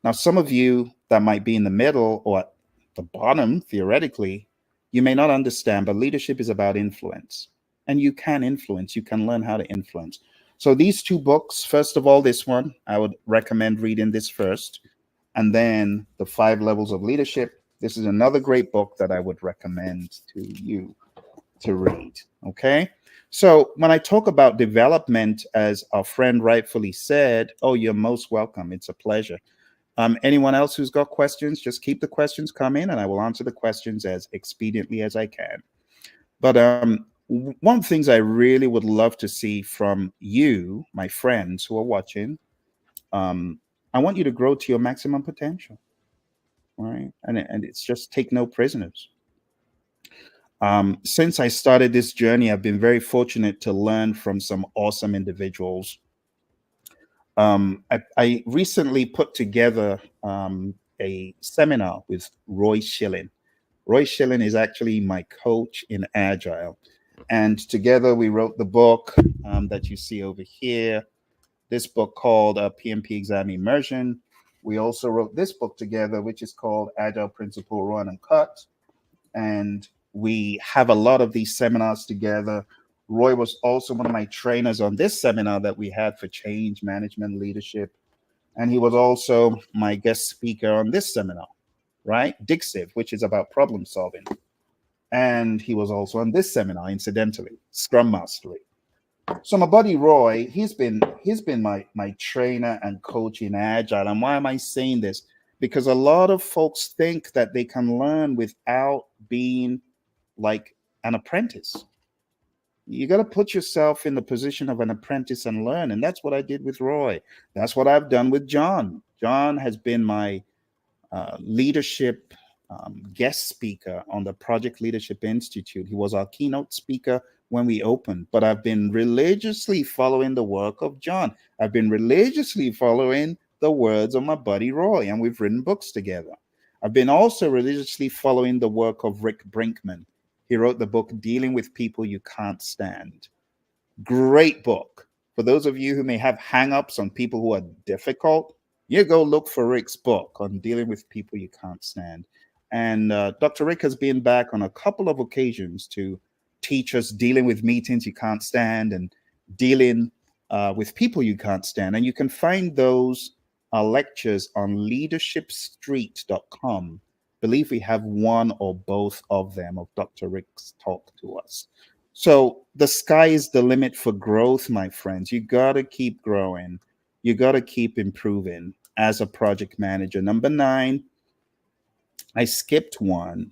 Now, some of you that might be in the middle or at the bottom, theoretically, you may not understand, but leadership is about influence. And you can influence. You can learn how to influence. So these 2 books, first of all, this one, I would recommend reading this first. And then The 5 Levels of Leadership. This is another great book that I would recommend to you to read. Okay. So when I talk about development, as our friend rightfully said, oh, you're most welcome. It's a pleasure. Anyone else who's got questions, just keep the questions coming and I will answer the questions as expediently as I can. But one of the things I really would love to see from you, my friends who are watching, um, I want you to grow to your maximum potential, right? And it's just take no prisoners. Since I started this journey, I've been very fortunate to learn from some awesome individuals. I recently put together a seminar with Roy Schilling. Roy Schilling is actually my coach in Agile. And together we wrote the book that you see over here, this book called PMP Exam Immersion. We also wrote this book together, which is called Agile Principle Run and Cut. And we have a lot of these seminars together. Roy was also one of my trainers on this seminar that we had for change management leadership. And he was also my guest speaker on this seminar, right? Dixiv, which is about problem solving. And he was also on this seminar, incidentally, Scrum Mastery. So my buddy Roy, he's been my trainer and coach in Agile. And why am I saying this? Because a lot of folks think that they can learn without being like an apprentice. You got to put yourself in the position of an apprentice and learn. And that's what I did with Roy. That's what I've done with John. John has been my leadership guest speaker on the Project Leadership Institute. He was our keynote speaker when we opened, but I've been religiously following the work of John. I've been religiously following the words of my buddy Roy, and we've written books together. I've been also religiously following the work of Rick Brinkman. He wrote the book Dealing with People You Can't Stand. Great book. For those of you who may have hang-ups on people who are difficult, you go look for Rick's book on dealing with people you can't stand. And Dr. Rick has been back on a couple of occasions to teach us dealing with meetings you can't stand and dealing with people you can't stand. And you can find those lectures on leadershipstreet.com. Believe we have one or both of them of Dr. Rick's talk to us. So the sky is the limit for growth, my friends. You got to keep growing. You got to keep improving as a project manager. Number 9, I skipped one.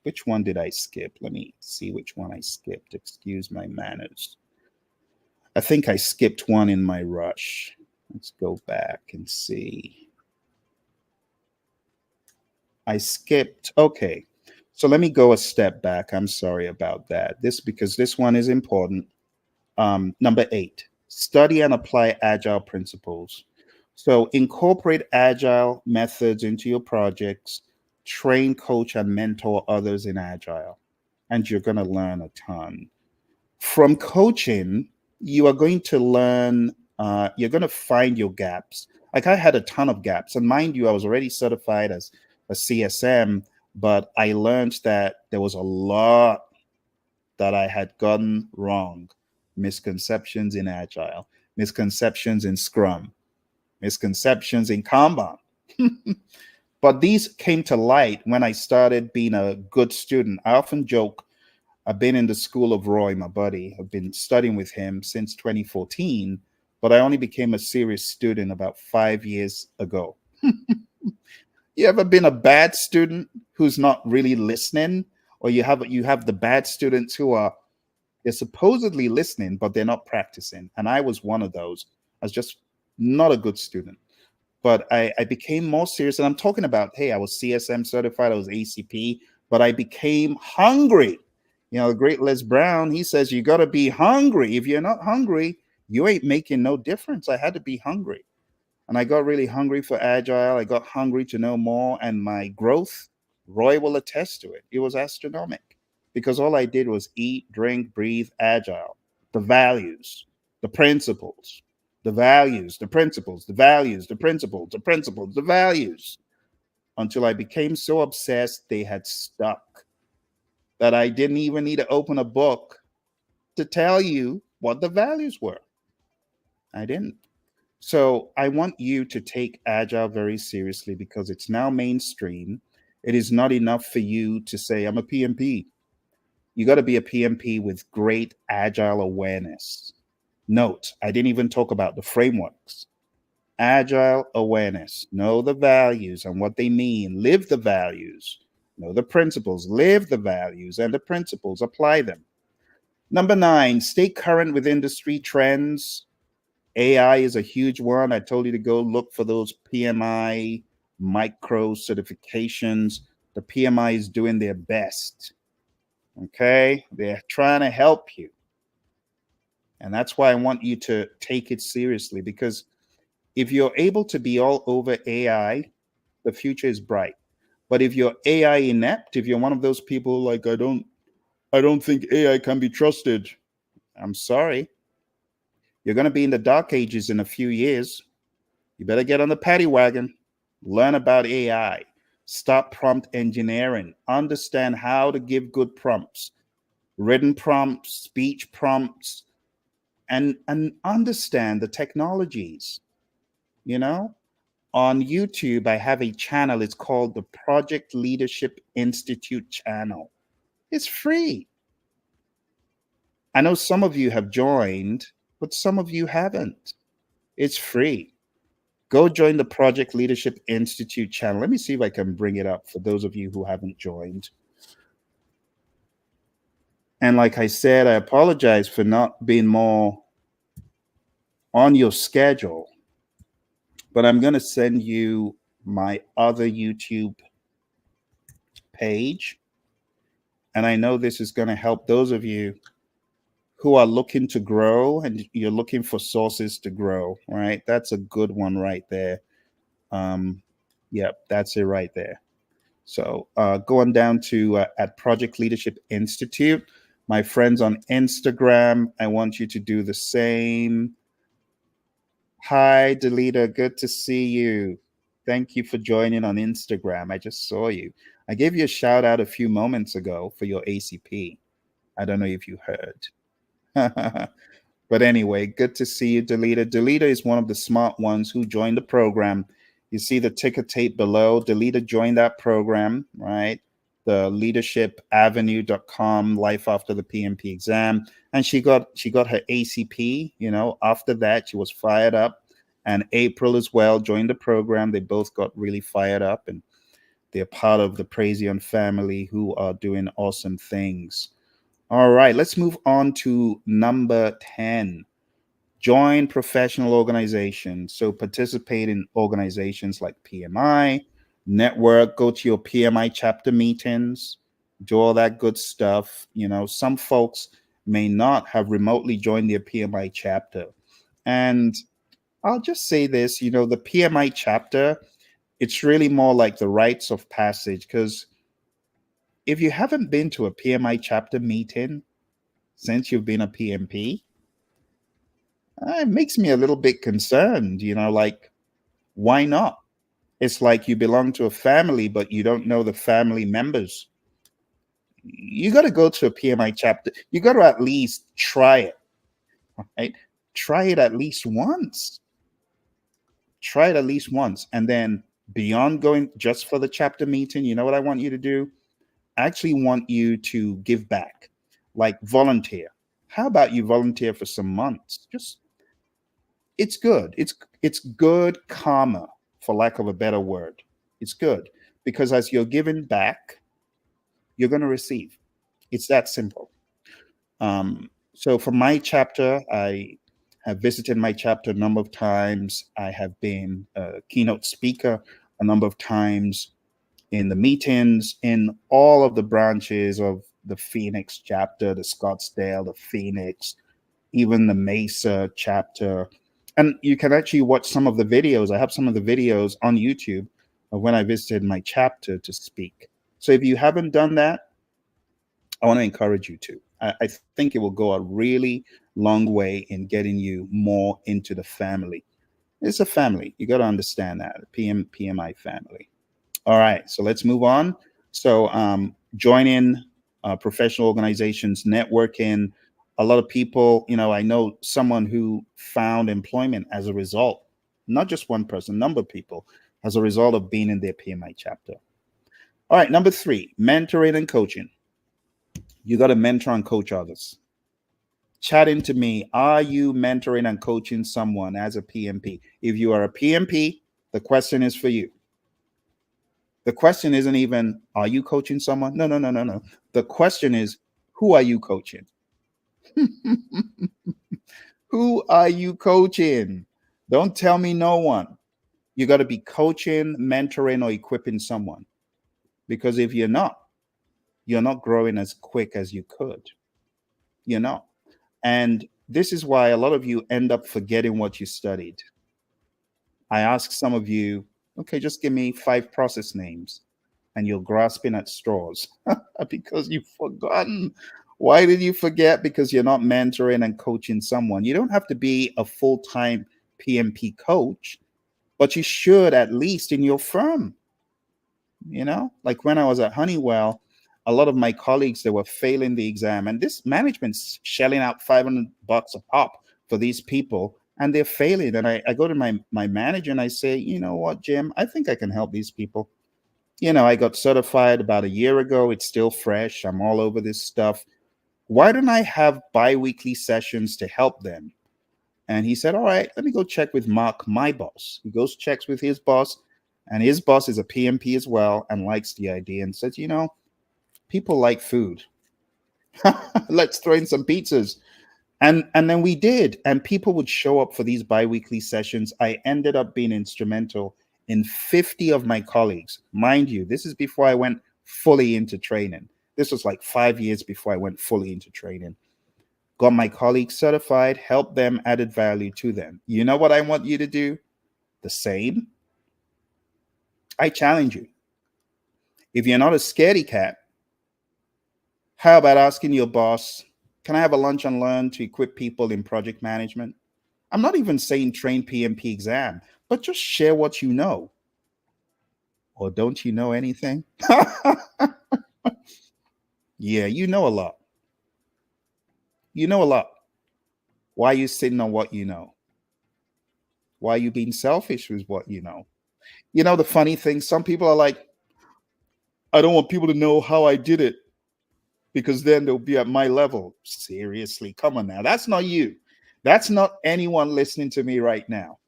Which one did I skip? Let me see which one I skipped. Excuse my manners. I think I skipped one in my rush. Let's go back and see. I skipped. Okay. So let me go a step back. I'm sorry about that. Because this one is important. Number 8, study and apply agile principles. So incorporate agile methods into your projects, train, coach, and mentor others in agile, and you're going to learn a ton. From coaching, you are going to learn, you're going to find your gaps. Like I had a ton of gaps, and mind you, I was already certified as a CSM, but I learned that there was a lot that I had gotten wrong. Misconceptions in Agile, misconceptions in Scrum, misconceptions in Kanban. But these came to light when I started being a good student. I often joke, I've been in the school of Roy, my buddy. I've been studying with him since 2014, but I only became a serious student about 5 years ago. You ever been a bad student who's not really listening? Or you have the bad students who are they're supposedly listening, but they're not practicing. And I was one of those. I was just not a good student. But I became more serious. And I'm talking about, hey, I was CSM certified, I was ACP, but I became hungry. You know, the great Les Brown, he says, you got to be hungry. If you're not hungry, you ain't making no difference. I had to be hungry. And I got really hungry for Agile. I got hungry to know more. And my growth, Roy will attest to it. It was astronomical because all I did was eat, drink, breathe, Agile, the values, the principles, the values, the principles, the values, the principles, the principles, the values, until I became so obsessed they had stuck that I didn't even need to open a book to tell you what the values were. I didn't. So I want you to take Agile very seriously because it's now mainstream. It is not enough for you to say, I'm a PMP. You got to be a PMP with great Agile awareness. Note, I didn't even talk about the frameworks. Agile awareness. Know the values and what they mean. Live the values. Know the principles. Live the values and the principles. Apply them. Number 9, stay current with industry trends. AI is a huge one. I told you to go look for those PMI micro certifications. The PMI is doing their best. Okay? They're trying to help you. And that's why I want you to take it seriously, because if you're able to be all over AI, the future is bright. But if you're AI inept, if you're one of those people like I don't think AI can be trusted, I'm sorry. You're going to be in the dark ages in a few years. You better get on the paddy wagon, learn about AI, stop prompt engineering, understand how to give good prompts, written prompts, speech prompts, and understand the technologies. You know, on YouTube, I have a channel. It's called the Project Leadership Institute channel. It's free. I know some of you have joined, but some of you haven't. It's free. Go join the Project Leadership Institute channel. Let me see if I can bring it up for those of you who haven't joined. And like I said, I apologize for not being more on your schedule, but I'm going to send you my other YouTube page. And I know this is going to help those of you who are looking to grow and you're looking for sources to grow, right? That's a good one right there. Yep, that's it right there. So going down to at Project Leadership Institute, my friends on Instagram, I want you to do the same. Hi, Delita, good to see you. Thank you for joining on Instagram. I just saw you. I gave you a shout out a few moments ago for your ACP. I don't know if you heard. But anyway, good to see you, Delita. Delita is one of the smart ones who joined the program. You see the ticker tape below. Delita joined that program, right? The leadershipavenue.com, life after the PMP exam. And she got her ACP, after that she was fired up. And April as well joined the program. They both got really fired up, and they're part of the Praizion family who are doing awesome things. All right, let's move on to number 10. Join professional organizations. So participate in organizations like PMI, network, go to your PMI chapter meetings, do all that good stuff. Some folks may not have remotely joined their PMI chapter. And I'll just say this, the PMI chapter, it's really more like the rites of passage, because if you haven't been to a PMI chapter meeting since you've been a PMP, it makes me a little bit concerned, like, why not? It's like you belong to a family, but you don't know the family members. You got to go to a PMI chapter. You got to at least try it, right? Try it at least once. Try it at least once. And then beyond going just for the chapter meeting, you know what I want you to do? I actually want you to give back, like volunteer. How about you volunteer for some months? It's good. It's good karma, for lack of a better word. It's good because as you're giving back, you're going to receive. It's that simple. So for my chapter, I have visited my chapter a number of times. I have been a keynote speaker a number of times in the meetings in all of the branches of the Phoenix chapter, the Scottsdale, the Phoenix, even the Mesa chapter. And you can actually watch some of the videos. I have some of the videos on YouTube of when I visited my chapter to speak. So if you haven't done that, I want to encourage you to. I think it will go a really long way in getting you more into the family. It's a family. You got to understand that. PMI family. All right, so let's move on. So join in professional organizations, networking. A lot of people, I know someone who found employment as a result, not just one person, number of people, as a result of being in their PMI chapter. All right, number 3, mentoring and coaching. You got to mentor and coach others. chatting to me, are you mentoring and coaching someone as a PMP? If you are a PMP, the question is for you. The question isn't even, are you coaching someone? No, no, no, no, no. The question is, who are you coaching? Who are you coaching? Don't tell me no one. You got to be coaching, mentoring, or equipping someone. Because if you're not growing as quick as you could. You're not. And this is why a lot of you end up forgetting what you studied. I ask some of you, okay, just give me 5 process names, and you're grasping at straws because you've forgotten. Why did you forget? Because you're not mentoring and coaching someone. You don't have to be a full time PMP coach, but you should at least in your firm. Like when I was at Honeywell, a lot of my colleagues, they were failing the exam, and this management's shelling out $500 a pop for these people, and they're failing. And I go to my manager and I say, you know what, Jim, I think I can help these people. I got certified about a year ago. It's still fresh. I'm all over this stuff. Why don't I have bi-weekly sessions to help them? And he said, all right, let me go check with Mark, my boss. He goes, checks with his boss, and his boss is a PMP as well and likes the idea and says, people like food. Let's throw in some pizzas. And then we did. And people would show up for these bi-weekly sessions. I ended up being instrumental in 50 of my colleagues. Mind you, this is before I went fully into training. This was like 5 years before I went fully into training. Got my colleagues certified, helped them, added value to them. You know what I want you to do? The same. I challenge you. If you're not a scaredy cat, how about asking your boss, can I have a lunch and learn to equip people in project management? I'm not even saying train PMP exam, but just share what you know. Or don't you know anything? Yeah, you know a lot. You know a lot. Why are you sitting on what you know? Why are you being selfish with what you know? The funny thing, some people are like, I don't want people to know how I did it because then they'll be at my level. Seriously, come on now. That's not you. That's not anyone listening to me right now.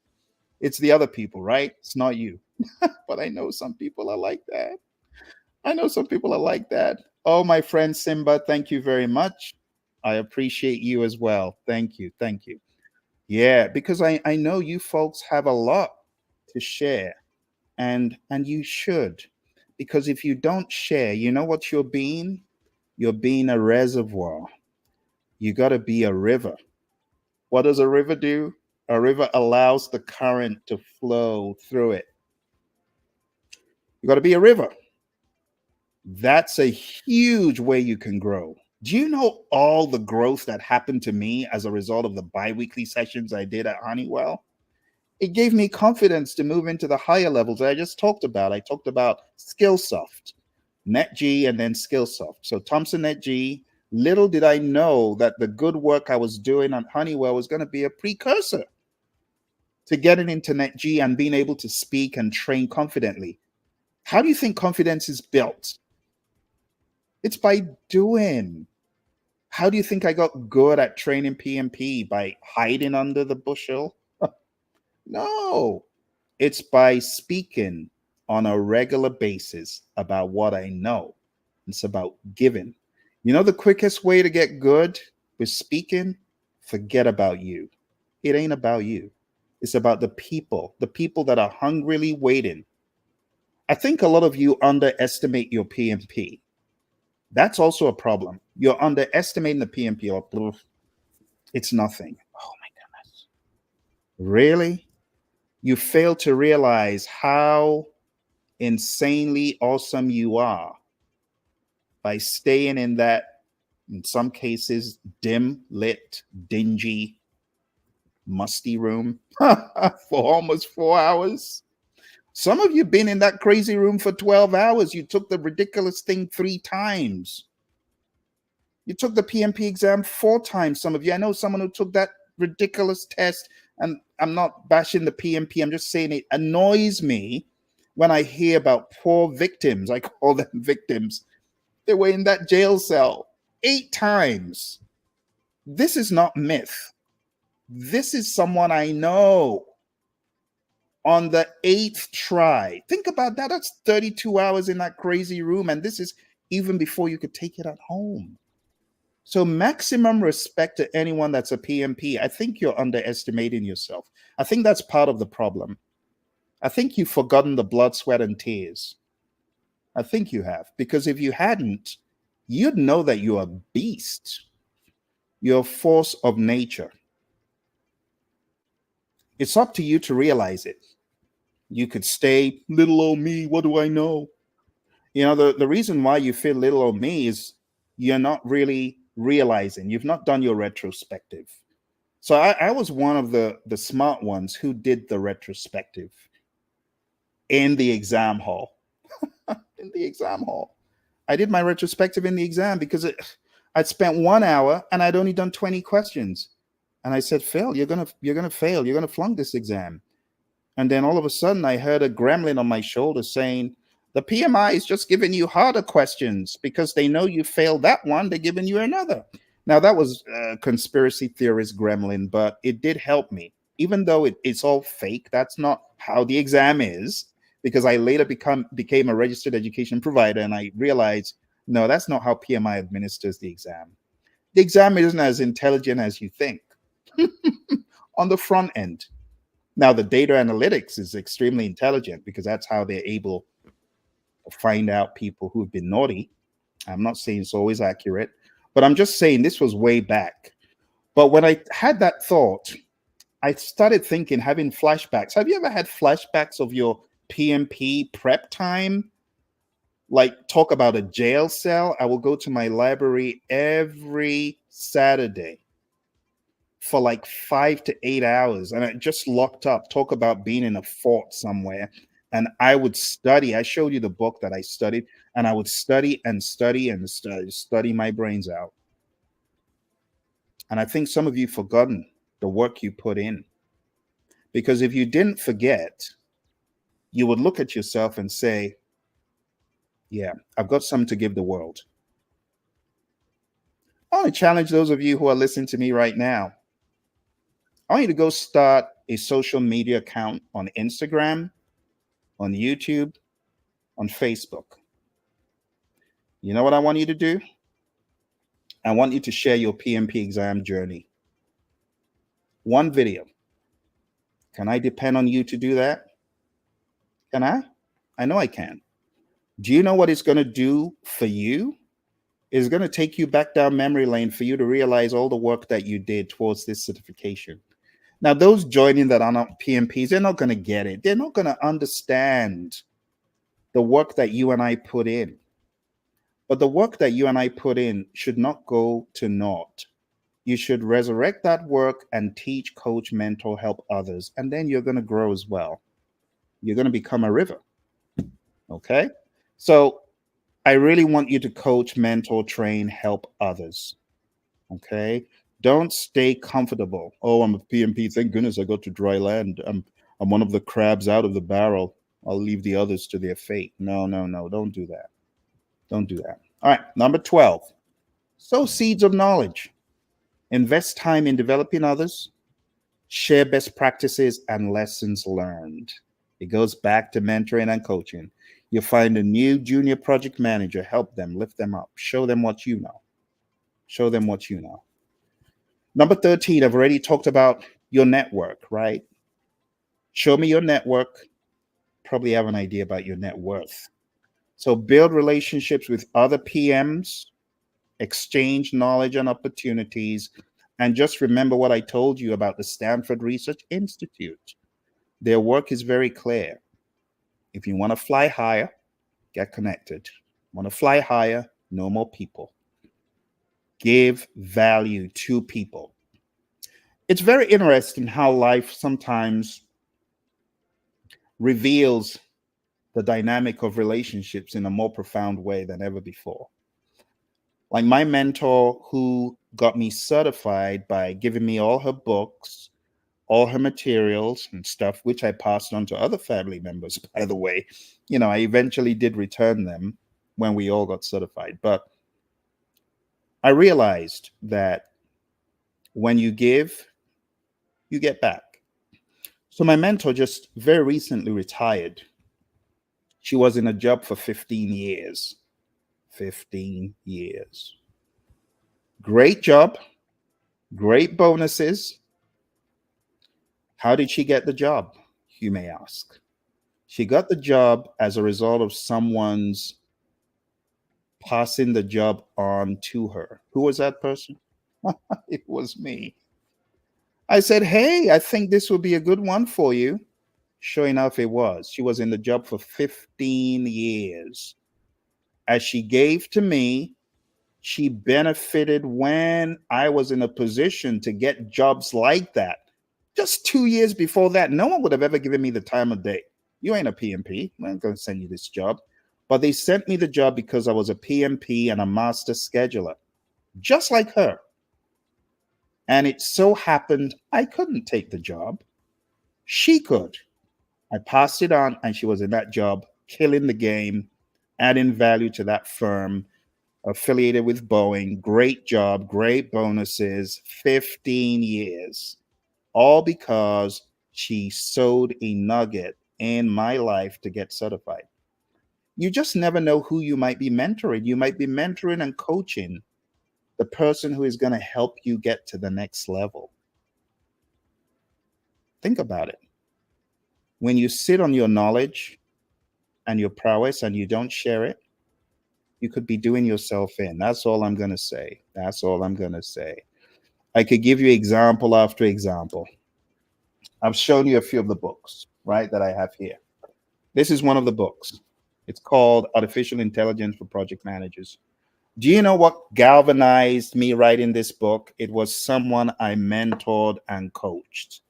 It's the other people, right? It's not you. But I know some people are like that. I know some people are like that. Oh, my friend Simba, thank you very much. I appreciate you as well. Thank you. Thank you. Yeah, because I know you folks have a lot to share, and you should. Because if you don't share, you know what you're being? You're being a reservoir. You got to be a river. What does a river do? A river allows the current to flow through it. You got to be a river. That's a huge way you can grow. Do you know all the growth that happened to me as a result of the bi-weekly sessions I did at Honeywell? It gave me confidence to move into the higher levels that I just talked about. I talked about Skillsoft, NetG, and then Skillsoft. So Thompson NetG, little did I know that the good work I was doing at Honeywell was going to be a precursor to getting into NetG and being able to speak and train confidently. How do you think confidence is built? It's by doing. How do you think I got good at training PMP? By hiding under the bushel? No, it's by speaking on a regular basis about what I know. It's about giving. The quickest way to get good with speaking? Forget about you. It ain't about you. It's about the people that are hungrily waiting. I think a lot of you underestimate your PMP. That's also a problem. You're underestimating the PMP. It's nothing. Oh my goodness. Really? You fail to realize how insanely awesome you are by staying in that, in some cases, dim lit, dingy, musty room for almost 4 hours. Some of you have been in that crazy room for 12 hours. You took the ridiculous thing 3 times. You took the PMP exam 4 times. Some of you, I know someone who took that ridiculous test, and I'm not bashing the PMP. I'm just saying it annoys me when I hear about poor victims. I call them victims. They were in that jail cell 8 times. This is not myth. This is someone I know on the eighth try. Think about that. That's 32 hours in that crazy room. And this is even before you could take it at home. So, maximum respect to anyone that's a PMP. I think you're underestimating yourself. I think that's part of the problem. I think you've forgotten the blood, sweat, and tears. I think you have. Because if you hadn't, you'd know that you're a beast. You're a force of nature. It's up to you to realize it. You could stay, little old me, what do I know? The reason why you feel little old me is you're not really realizing, you've not done your retrospective. So I was one of the smart ones who did the retrospective in the exam hall. In the exam hall. I did my retrospective in the exam because I'd spent 1 hour and I'd only done 20 questions. And I said, Phil, you're gonna fail. You're gonna flunk this exam. And then all of a sudden, I heard a gremlin on my shoulder saying, the PMI is just giving you harder questions because they know you failed that one. They're giving you another. Now, that was a conspiracy theorist gremlin, but it did help me. Even though it's all fake, that's not how the exam is, because I later became a registered education provider and I realized, no, that's not how PMI administers the exam. The exam isn't as intelligent as you think on the front end. Now, the data analytics is extremely intelligent because that's how they're able to find out people who've been naughty. I'm not saying it's always accurate, but I'm just saying this was way back. But when I had that thought, I started thinking, having flashbacks. Have you ever had flashbacks of your PMP prep time? Like, talk about a jail cell. I will go to my library every Saturday for like 5 to 8 hours and I just locked up. Talk about being in a fort somewhere. And I would study. I showed you the book that I studied, and I would study and study and study my brains out. And I think some of you forgotten the work you put in. Because if you didn't forget, you would look at yourself and say, yeah, I've got something to give the world. I want to challenge those of you who are listening to me right now. I want you to go start a social media account on Instagram, on YouTube, on Facebook. You know what I want you to do? I want you to share your PMP exam journey. One video. Can I depend on you to do that? Can I? I know I can. Do you know what it's going to do for you? It's going to take you back down memory lane for you to realize all the work that you did towards this certification. Now, those joining that are not PMPs, they're not going to get it. They're not going to understand the work that you and I put in. But the work that you and I put in should not go to naught. You should resurrect that work and teach, coach, mentor, help others. And then you're going to grow as well. You're going to become a river. Okay? So I really want you to coach, mentor, train, help others. Okay? Don't stay comfortable. Oh, I'm a PMP. Thank goodness I got to dry land. I'm one of the crabs out of the barrel. I'll leave the others to their fate. No. Don't do that. Don't do that. All right. Number 12. Sow seeds of knowledge. Invest time in developing others. Share best practices and lessons learned. It goes back to mentoring and coaching. You find a new junior project manager, help them, lift them up, show them what you know. Show them what you know. Number 13, I've already talked about your network, right? Show me your network. Probably have an idea about your net worth. So build relationships with other PMs, exchange knowledge and opportunities, and just remember what I told you about the Stanford Research Institute. Their work is very clear. If you want to fly higher, get connected. Want to fly higher, know more people. Give value to people. It's very interesting how life sometimes reveals the dynamic of relationships in a more profound way than ever before. Like my mentor, who got me certified by giving me all her books, all her materials and stuff, which I passed on to other family members, by the way. I eventually did return them when we all got certified. But I realized that When you give, you get back. So my mentor just very recently retired. She was in a job for 15 years. 15 years. Great job, great bonuses. How did she get the job? You may ask. She got the job as a result of someone's passing the job on to her. Who was that person? It was me. I said, "Hey, I think this would be a good one for you." Sure enough, it was. She was in the job for 15 years. As she gave to me, she benefited when I was in a position to get jobs like that. Just 2 years before that, no one would have ever given me the time of day. You ain't a PMP. I'm going to send you this job. But they sent me the job because I was a PMP and a master scheduler, just like her. And it so happened I couldn't take the job. She could. I passed it on, and she was in that job, killing the game, adding value to that firm, affiliated with Boeing. Great job, great bonuses, 15 years, all because she sowed a nugget in my life to get certified. You just never know who you might be mentoring. You might be mentoring and coaching the person who is going to help you get to the next level. Think about it. When you sit on your knowledge and your prowess and you don't share it, you could be doing yourself in. That's all I'm going to say. That's all I'm going to say. I could give you example after example. I've shown you a few of the books, right, that I have here. This is one of the books. It's called Artificial Intelligence for Project Managers. Do you know what galvanized me writing this book? It was someone I mentored and coached.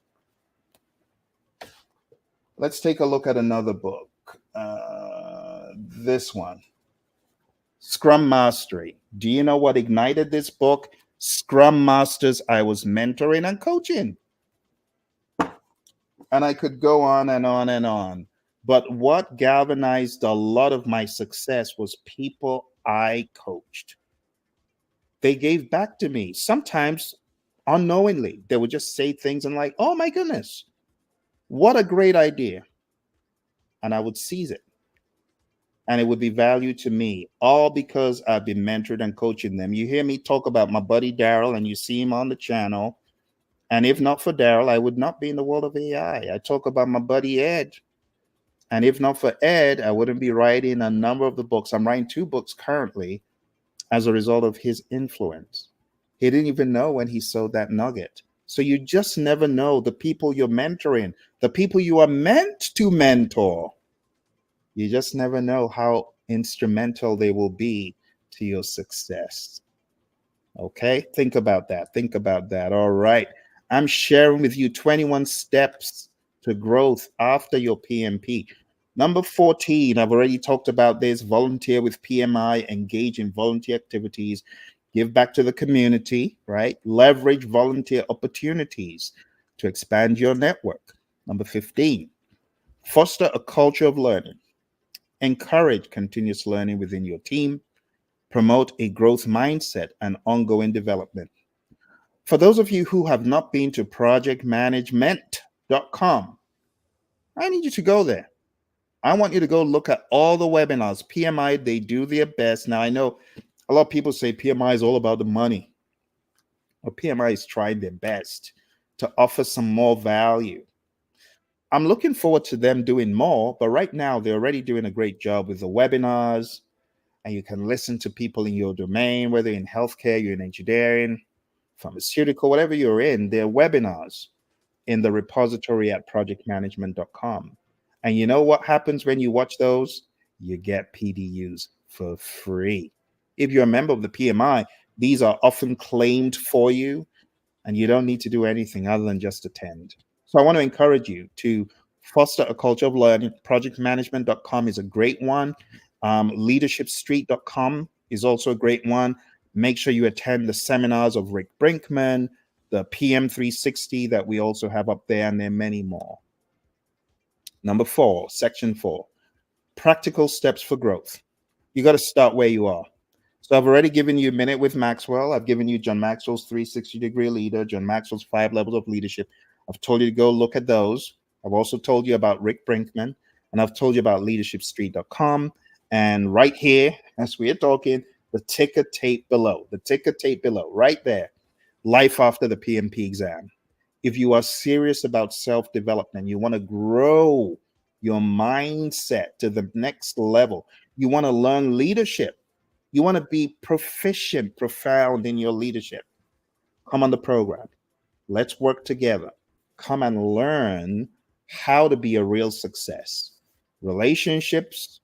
Let's take a look at another book. This one, Scrum Mastery. Do you know what ignited this book? Scrum Masters I was mentoring and coaching. And I could go on and on and on. But what galvanized a lot of my success was people I coached. They gave back to me, sometimes unknowingly. They would just say things and like, "Oh my goodness, what a great idea." And I would seize it. And it would be value to me, all because I've been mentored and coaching them. You hear me talk about my buddy Daryl, and you see him on the channel. And if not for Daryl, I would not be in the world of AI. I talk about my buddy Ed. And if not for Ed, I wouldn't be writing a number of the books. I'm writing 2 books currently as a result of his influence. He didn't even know when he sowed that nugget. So you just never know the people you're mentoring, the people you are meant to mentor. You just never know how instrumental they will be to your success. Okay, think about that. Think about that. All right. I'm sharing with you 21 steps to growth after your PMP. Number 14, I've already talked about this. Volunteer with PMI, engage in volunteer activities, give back to the community, right? Leverage volunteer opportunities to expand your network. Number 15, foster a culture of learning. Encourage continuous learning within your team. Promote a growth mindset and ongoing development. For those of you who have not been to projectmanagement.com, I need you to go there. I want you to go look at all the webinars. PMI, they do their best. Now, I know a lot of people say PMI is all about the money. Well, PMI is trying their best to offer some more value. I'm looking forward to them doing more, but right now they're already doing a great job with the webinars, and you can listen to people in your domain, whether in healthcare, you're in engineering, pharmaceutical, whatever you're in, there are webinars in the repository at projectmanagement.com. And you know what happens when you watch those? You get PDUs for free. If you're a member of the PMI, these are often claimed for you, and you don't need to do anything other than just attend. So I want to encourage you to foster a culture of learning. Projectmanagement.com is a great one. Leadershipstreet.com is also a great one. Make sure you attend the seminars of Rick Brinkman, the PM 360 that we also have up there, and there are many more. Number 4, section 4, practical steps for growth. You got to start where you are. So I've already given you a minute with Maxwell. I've given you John Maxwell's 360-degree leader, John Maxwell's 5 levels of leadership. I've told you to go look at those. I've also told you about Rick Brinkman, and I've told you about leadershipstreet.com. And right here, as we're talking, the ticker tape below, right there, life after the PMP exam. If you are serious about self-development, you want to grow your mindset to the next level, you want to learn leadership, you want to be proficient, profound in your leadership, come on the program. Let's work together. Come and learn how to be a real success. Relationships,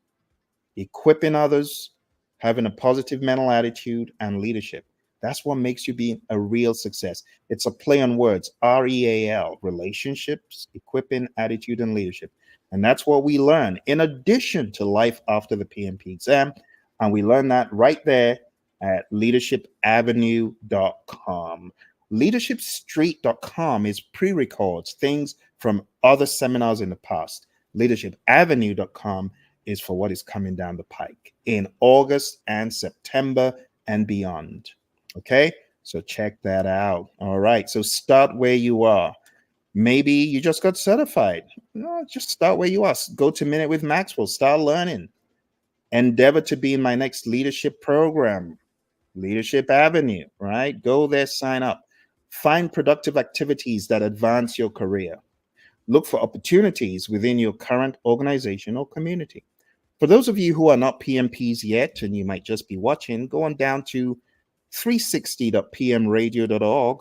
equipping others, having a positive mental attitude, and leadership. That's what makes you be a real success. It's a play on words, REAL, relationships, equipping, attitude, and leadership. And that's what we learn in addition to life after the PMP exam. And we learn that right there at leadershipavenue.com. Leadershipstreet.com is pre-records, things from other seminars in the past. Leadershipavenue.com is for what is coming down the pike in August and September and beyond. Okay, so check that out. All right, so start where you are. Maybe you just got certified. No, just start where you are. Go to Minute with Maxwell, start learning. Endeavor to be in my next leadership program, Leadership Avenue, right? Go there, sign up. Find productive activities that advance your career. Look for opportunities within your current organization or community. For those of you who are not PMPs yet, and you might just be watching, go on down to 360.pmradio.org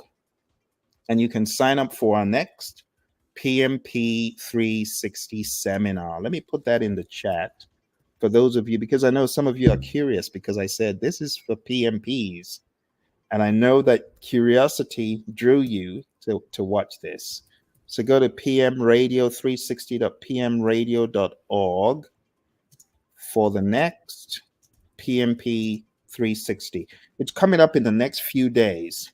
and you can sign up for our next PMP 360 seminar. Let me put that in the chat for those of you, because I know some of you are curious because I said this is for PMPs. And I know that curiosity drew you to watch this. So go to pmradio360.pmradio.org for the next PMP 360. It's coming up in the next few days,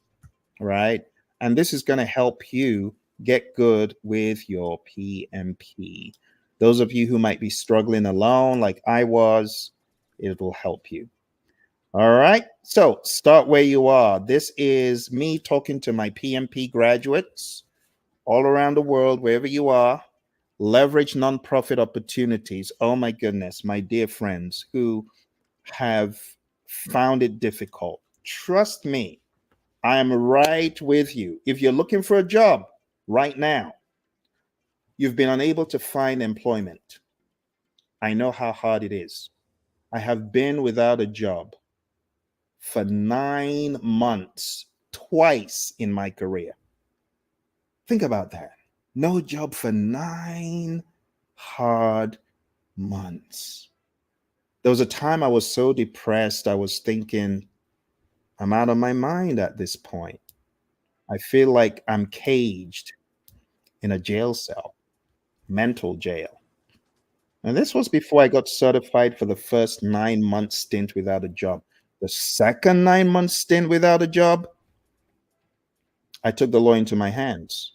right? And this is going to help you get good with your PMP. Those of you who might be struggling alone, like I was, it will help you. All right. So start where you are. This is me talking to my PMP graduates all around the world, wherever you are. Leverage nonprofit opportunities. Oh my goodness, my dear friends who have found it difficult. Trust me, I am right with you. If you're looking for a job right now, you've been unable to find employment. I know how hard it is. I have been without a job for 9 months, twice in my career. Think about that. No job for 9 hard months. There was a time I was so depressed, I was thinking, I'm out of my mind at this point. I feel like I'm caged in a jail cell, mental jail. And this was before I got certified for the first 9 month stint without a job. The second 9 month stint without a job, I took the law into my hands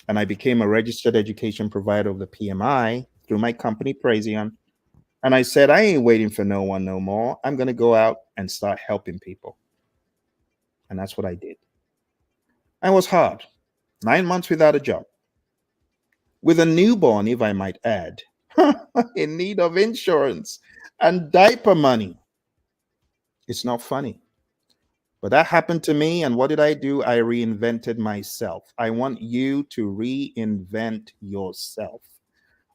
and I became a registered education provider of the PMI through my company, Praizion. And I said, I ain't waiting for no one no more. I'm going to go out and start helping people. And that's what I did. And it was hard. 9 months without a job. With a newborn, if I might add, in need of insurance and diaper money. It's not funny. But that happened to me. And what did I do? I reinvented myself. I want you to reinvent yourself.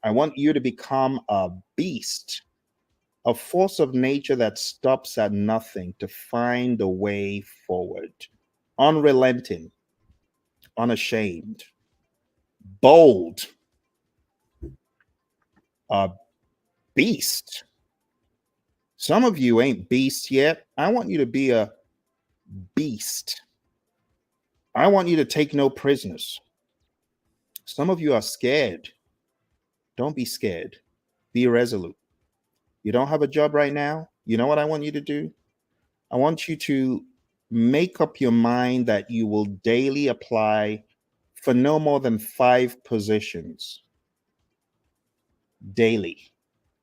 I want you to become a beast, a force of nature that stops at nothing to find a way forward, unrelenting, unashamed, bold, a beast. Some of you ain't beasts yet. I want you to be a beast. I want you to take no prisoners. Some of you are scared. Don't be scared. Be resolute. You don't have a job right now. You know what I want you to do? I want you to make up your mind that you will daily apply for no more than 5 positions daily.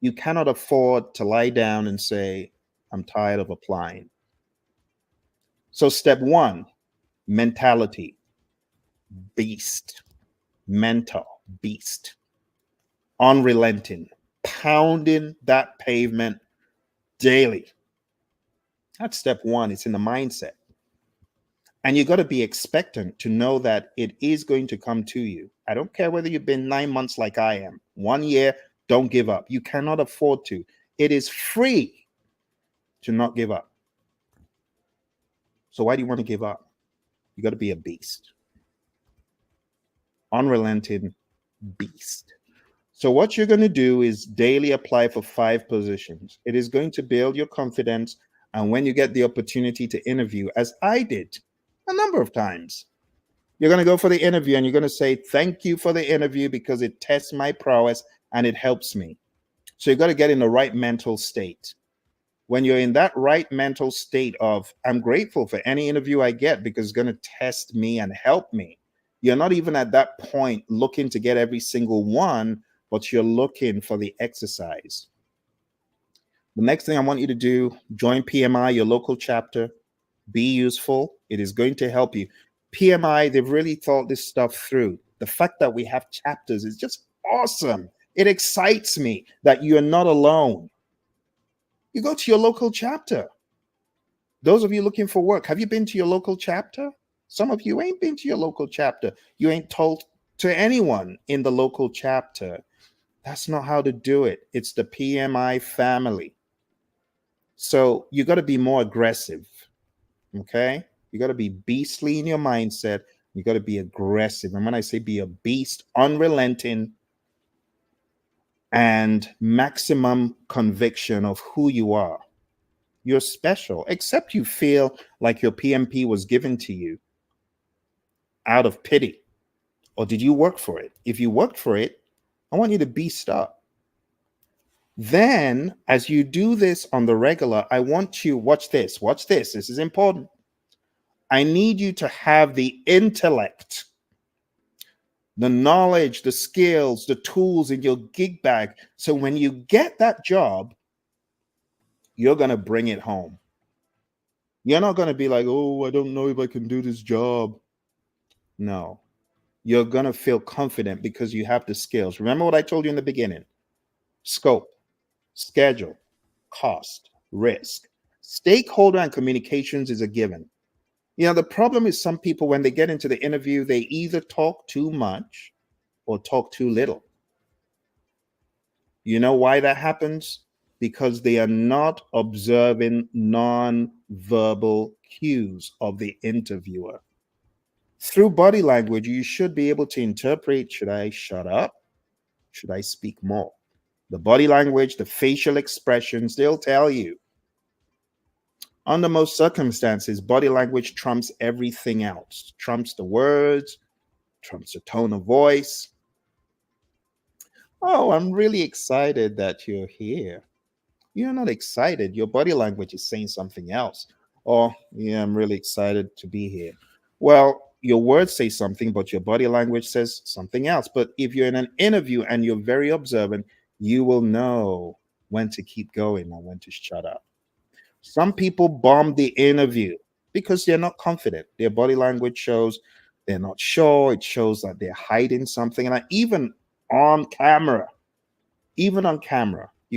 You cannot afford to lie down and say, I'm tired of applying. So, step one, mentality, beast, mental, beast, unrelenting, pounding that pavement daily. That's step one. It's in the mindset. And you got to be expectant to know that it is going to come to you. I don't care whether you've been 9 months like I am, 1 year, don't give up. You cannot afford to. It is free to not give up. So, why do you want to give up? You got to be a beast, unrelenting beast. So, what you're going to do is daily apply for 5 positions. It is going to build your confidence. And when you get the opportunity to interview, as I did a number of times, you're going to go for the interview and you're going to say, thank you for the interview because it tests my prowess and it helps me. So, you got to get in the right mental state. When you're in that right mental state of, I'm grateful for any interview I get because it's going to test me and help me. You're not even at that point looking to get every single one, but you're looking for the exercise. The next thing I want you to do, join PMI, your local chapter. Be useful. It is going to help you. PMI, they've really thought this stuff through. The fact that we have chapters is just awesome. It excites me that you're not alone. You go to your local chapter. Those of you looking for work, have you been to your local chapter? Some of you ain't been to your local chapter. You ain't told to anyone in the local chapter. That's not how to do it. It's the PMI family. So you got to be more aggressive. Okay? You got to be beastly in your mindset. You got to be aggressive. And when I say be a beast, unrelenting and maximum conviction of who you are. You're special, except you feel like your PMP was given to you out of pity. Or did you work for it? If you worked for it, I want you to beast up. Then, as you do this on the regular, I want you, watch this, this is important. I need you to have the intellect, the knowledge, the skills, the tools in your gig bag. So when you get that job, you're going to bring it home. You're not going to be like, oh, I don't know if I can do this job. No, you're going to feel confident because you have the skills. Remember what I told you in the beginning? Scope, schedule, cost, risk. Stakeholder and communications is a given. You know, the problem is some people, when they get into the interview, they either talk too much or talk too little. You know why that happens? Because they are not observing non-verbal cues of the interviewer. Through body language, you should be able to interpret, should I shut up? Should I speak more? The body language, the facial expressions, they'll tell you. Under most circumstances, body language trumps everything else, trumps the words, trumps the tone of voice. Oh, I'm really excited that you're here. You're not excited. Your body language is saying something else. Oh, yeah, I'm really excited to be here. Well, your words say something, but your body language says something else. But if you're in an interview and you're very observant, you will know when to keep going and when to shut up. Some people bomb the interview because they're not confident. Their body language shows they're not sure. It shows that they're hiding something. And even on camera, you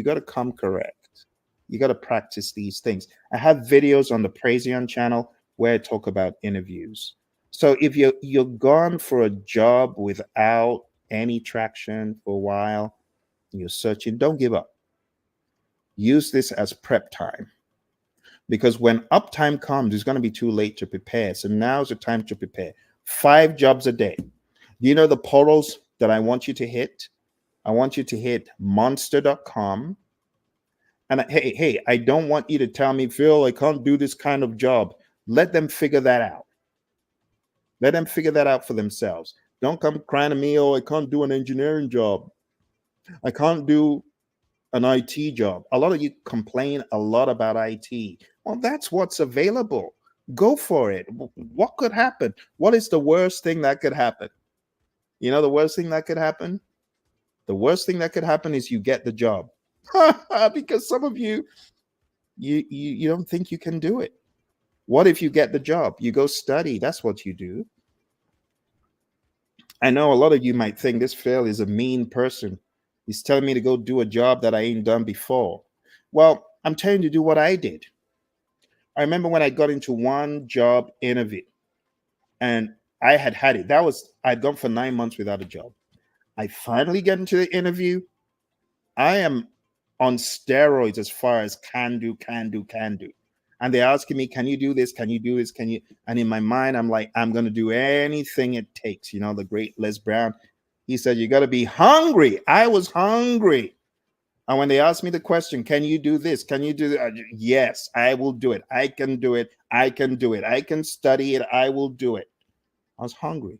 got to come correct. You got to practice these things. I have videos on the Praision channel where I talk about interviews. So if you're gone for a job without any traction for a while, you're searching, don't give up. Use this as prep time. Because when uptime comes, it's going to be too late to prepare. So now's the time to prepare. 5 jobs a day. Do you know the portals that I want you to hit? I want you to hit monster.com. And hey, I don't want you to tell me, Phil, I can't do this kind of job. Let them figure that out. Let them figure that out for themselves. Don't come crying to me, oh, I can't do an engineering job. I can't do an IT job. A lot of you complain a lot about IT. Well, that's what's available. Go for it. What could happen? What is the worst thing that could happen? You know, the worst thing that could happen? The worst thing that could happen is you get the job. Because some of you don't think you can do it. What if you get the job? You go study. That's what you do. I know a lot of you might think this Phil is a mean person. He's telling me to go do a job that I ain't done before. Well, I'm telling you to do what I did. I remember when I got into one job interview and I had it. I'd gone for 9 months without a job. I finally get into the interview. I am on steroids as far as can do, can do, can do. And they're asking me, can you do this? Can you do this? Can you? And in my mind, I'm like, I'm going to do anything it takes. You know, the great Les Brown, he said, you got to be hungry. I was hungry. And when they asked me the question, can you do this? Can you do that? Yes, I will do it. I can do it. I can do it. I can study it. I will do it. I was hungry.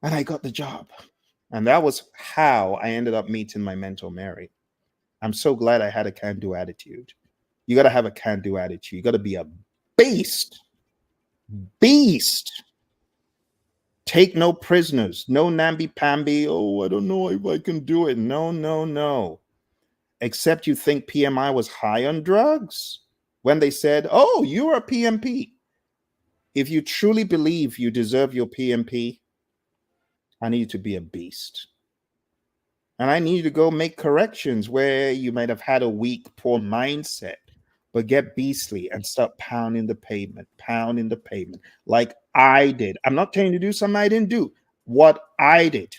And I got the job. And that was how I ended up meeting my mentor, Mary. I'm so glad I had a can-do attitude. You got to have a can-do attitude. You got to be a beast. Beast. Take no prisoners. No namby-pamby. Oh, I don't know if I can do it. No, no, no. Except you think PMI was high on drugs when they said, oh, you're a PMP. If you truly believe you deserve your PMP, I need you to be a beast. And I need you to go make corrections where you might have had a weak, poor mindset, but get beastly and start pounding the pavement, like I did. I'm not telling you to do something I didn't do. What I did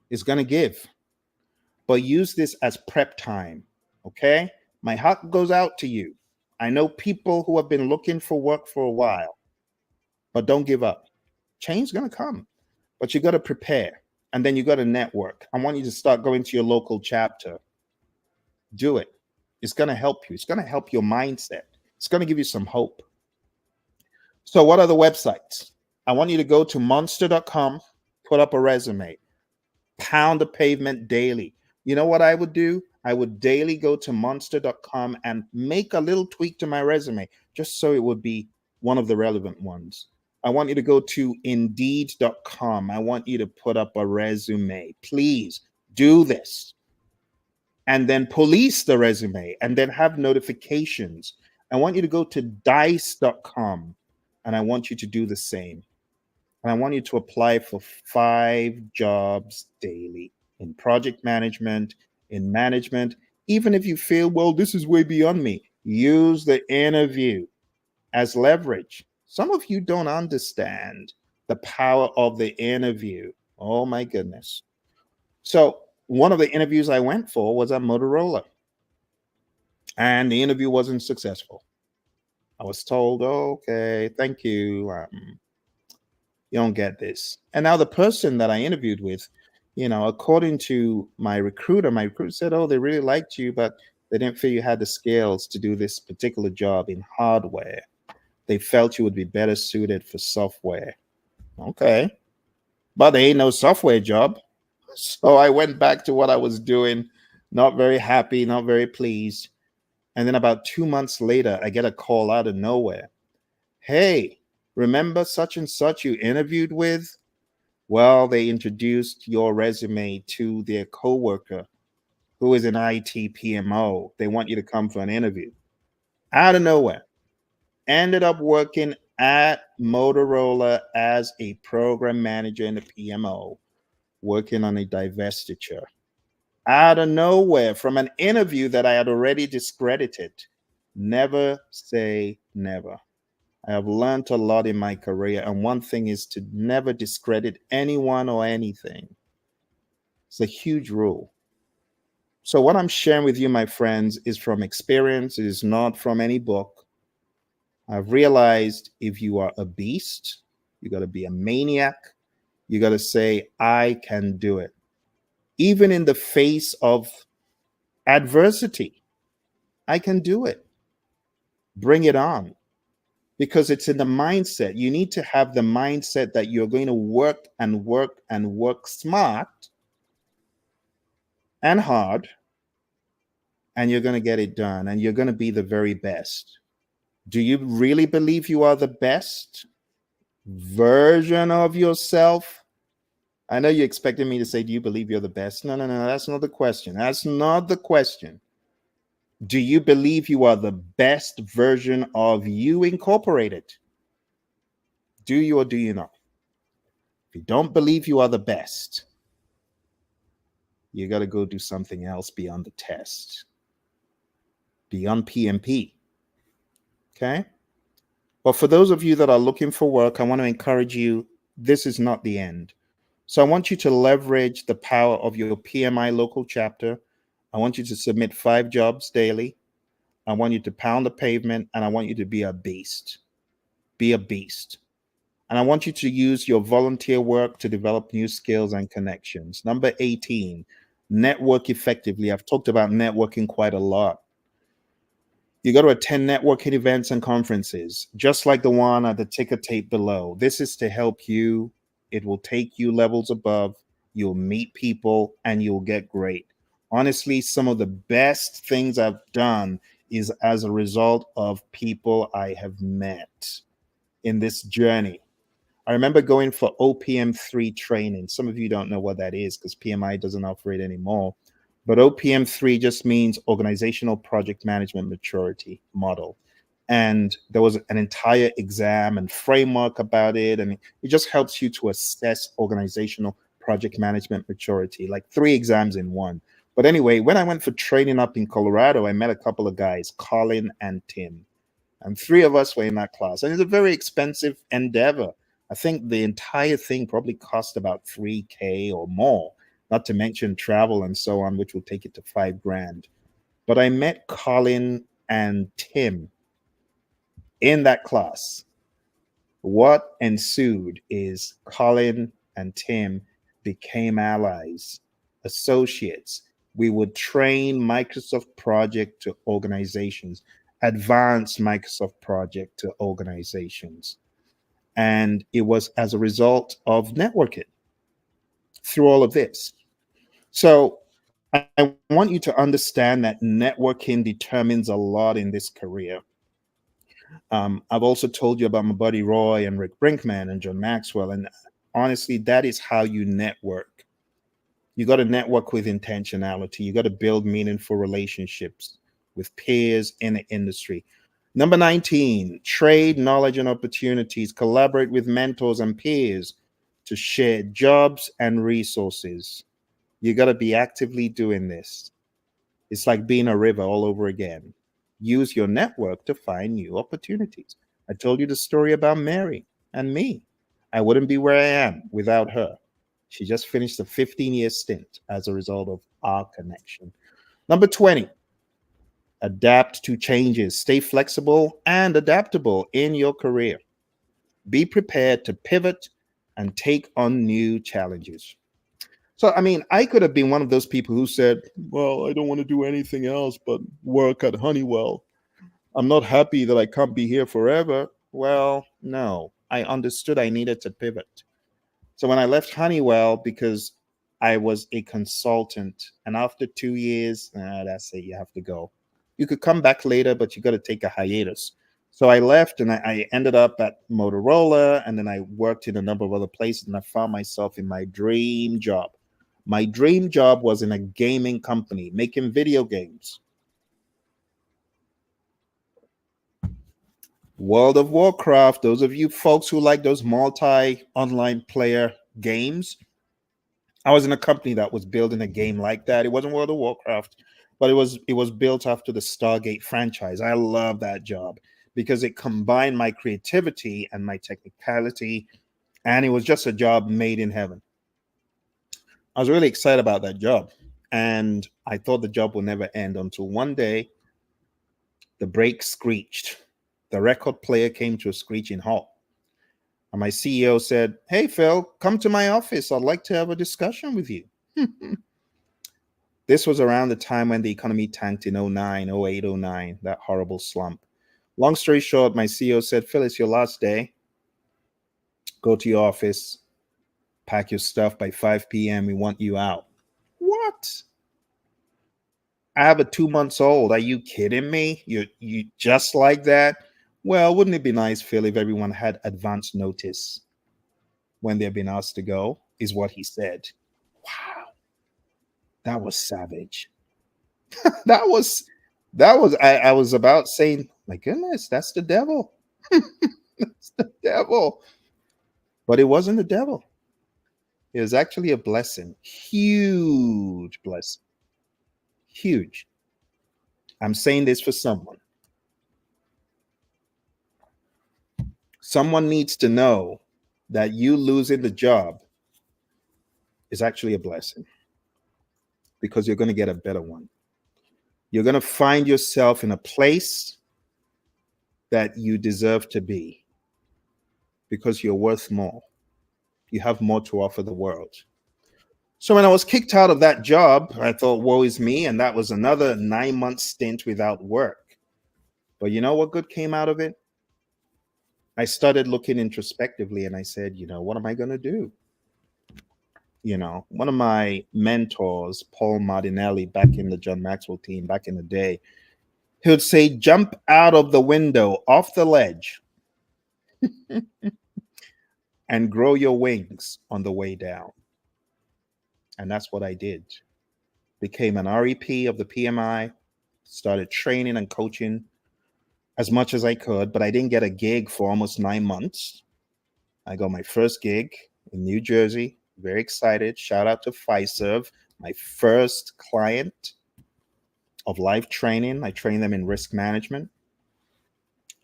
is going to give, but use this as prep time. Okay. My heart goes out to you. I know people who have been looking for work for a while, but don't give up. Change is going to come, but you got to prepare. And then you got to network. I want you to start going to your local chapter. Do it. It's going to help you. It's going to help your mindset. It's going to give you some hope. So what are the websites? I want you to go to monster.com, put up a resume, pound the pavement daily. You know what I would do? I would daily go to monster.com and make a little tweak to my resume just so it would be one of the relevant ones. I want you to go to indeed.com. I want you to put up a resume. Please do this. And then police the resume and then have notifications. I want you to go to dice.com and I want you to do the same. And I want you to apply for 5 jobs daily in project management, in management. Even if you feel, well, this is way beyond me, use the interview as leverage. Some of you don't understand the power of the interview. Oh my goodness. So one of the interviews I went for was at Motorola, and the interview wasn't successful. I was told, oh, okay, thank you. You don't get this. And now the person that I interviewed with, according to my recruiter said, oh, they really liked you, but they didn't feel you had the skills to do this particular job in hardware. They felt you would be better suited for software. Okay. But there ain't no software job. So I went back to what I was doing, not very happy, not very pleased. And then about 2 months later, I get a call out of nowhere. Hey, remember such and such you interviewed with? Well, they introduced your resume to their coworker who is an IT PMO. They want you to come for an interview. Out of nowhere. Ended up working at Motorola as a program manager in the PMO, working on a divestiture. Out of nowhere, from an interview that I had already discredited. Never say never. I have learned a lot in my career, and one thing is to never discredit anyone or anything. It's a huge rule. So what I'm sharing with you, my friends, is from experience. It is not from any book. I've realized if you are a beast, you got to be a maniac. You got to say, I can do it. Even in the face of adversity, I can do it. Bring it on. Because it's in the mindset. You need to have the mindset that you're going to work and work and work smart and hard, and you're going to get it done, and you're going to be the very best. Do you really believe you are the best version of yourself? I know you expected me to say, do you believe you're the best? No, that's not the question. That's not the question. Do you believe you are the best version of you incorporated? Do you or do you not? If you don't believe you are the best, you got to go do something else beyond the test, beyond PMP. Okay. But for those of you that are looking for work, I want to encourage you, this is not the end. So I want you to leverage the power of your PMI local chapter. I want you to submit 5 jobs daily. I want you to pound the pavement, and I want you to be a beast. Be a beast. And I want you to use your volunteer work to develop new skills and connections. Number 18, network effectively. I've talked about networking quite a lot. You got to attend networking events and conferences, just like the one at the ticker tape below. This is to help you. It will take you levels above. You'll meet people and you'll get great. Honestly, some of the best things I've done is as a result of people I have met in this journey. I remember going for OPM3 training. Some of you don't know what that is because PMI doesn't offer it anymore. But OPM3 just means Organizational Project Management Maturity Model. And there was an entire exam and framework about it. And it just helps you to assess organizational project management maturity, like 3 exams in one. But anyway, when I went for training up in Colorado, I met a couple of guys, Colin and Tim. And 3 of us were in that class. And it's a very expensive endeavor. I think the entire thing probably cost about 3K or more, not to mention travel and so on, which will take it to 5 grand. But I met Colin and Tim in that class. What ensued is Colin and Tim became allies, associates. We would train Microsoft Project to organizations, advanced Microsoft Project to organizations. And it was as a result of networking through all of this. So I want you to understand that networking determines a lot in this career. I've also told you about my buddy Roy and Rick Brinkman and John Maxwell. And honestly, that is how you network. You got to network with intentionality. You got to build meaningful relationships with peers in the industry. Number 19, trade knowledge and opportunities. Collaborate with mentors and peers to share jobs and resources. You got to be actively doing this. It's like being a river all over again. Use your network to find new opportunities. I told you the story about Mary and me. I wouldn't be where I am without her. She just finished a 15-year stint as a result of our connection. Number 20, adapt to changes. Stay flexible and adaptable in your career. Be prepared to pivot and take on new challenges. So, I mean, I could have been one of those people who said, well, I don't want to do anything else but work at Honeywell. I'm not happy that I can't be here forever. Well, no, I understood I needed to pivot. So when I left Honeywell, because I was a consultant, and after 2 years, that's it, you have to go. You could come back later, but you got to take a hiatus. So I left and I ended up at Motorola, and then I worked in a number of other places, and I found myself in my dream job. My dream job was in a gaming company making video games. World of Warcraft, those of you folks who like those multi online player games, I was in a company that was building a game like that. It wasn't World of Warcraft, but it was built after the Stargate franchise. I love that job because it combined my creativity and my technicality, and it was just a job made in heaven. I was really excited about that job, and I thought the job would never end until one day the brake screeched. The record player came to a screeching halt. And my CEO said, "Hey, Phil, come to my office. I'd like to have a discussion with you." This was around the time when the economy tanked in 09, 08, 09, that horrible slump. Long story short, my CEO said, "Phil, it's your last day. Go to your office, pack your stuff by 5 p.m. We want you out." What? I have a 2 months old. Are you kidding me? You just like that? Well, wouldn't it be nice, Phil, if everyone had advance notice when they've been asked to go? Is what he said. Wow, that was savage. That was That was I was about saying, my goodness, that's the devil. It's the devil. But it wasn't the devil. It was actually a blessing. Huge blessing. Huge. I'm saying this for someone. Someone needs to know that you losing the job is actually a blessing because you're going to get a better one. You're going to find yourself in a place that you deserve to be because you're worth more. You have more to offer the world. So when I was kicked out of that job, I thought, woe is me. And that was another 9 month stint without work. But you know what good came out of it? I started looking introspectively and I said, what am I going to do? One of my mentors, Paul Martinelli, back in the John Maxwell team, back in the day, he would say, jump out of the window, off the ledge, and grow your wings on the way down. And that's what I did. Became an REP of the PMI, started training and coaching as much as I could, but I didn't get a gig for almost 9 months. I got my first gig in New Jersey. Very excited. Shout out to Fiserv, my first client of life training. I train them in risk management.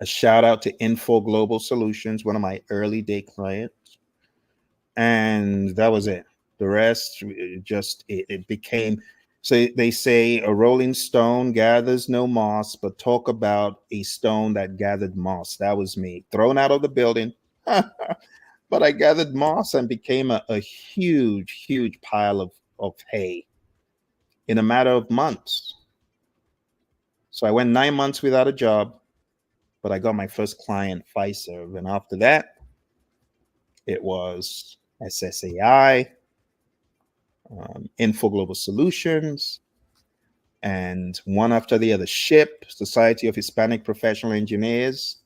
A shout out to Info Global Solutions, one of my early day clients. And that was it. The rest it became, so they say a rolling stone gathers no moss, but talk about a stone that gathered moss. That was me, thrown out of the building. But I gathered moss and became a huge, huge pile of hay in a matter of months. So I went 9 months without a job, but I got my first client, Fiserv. And after that, it was SSAI, Info Global Solutions, and one after the other, SHIP, Society of Hispanic Professional Engineers,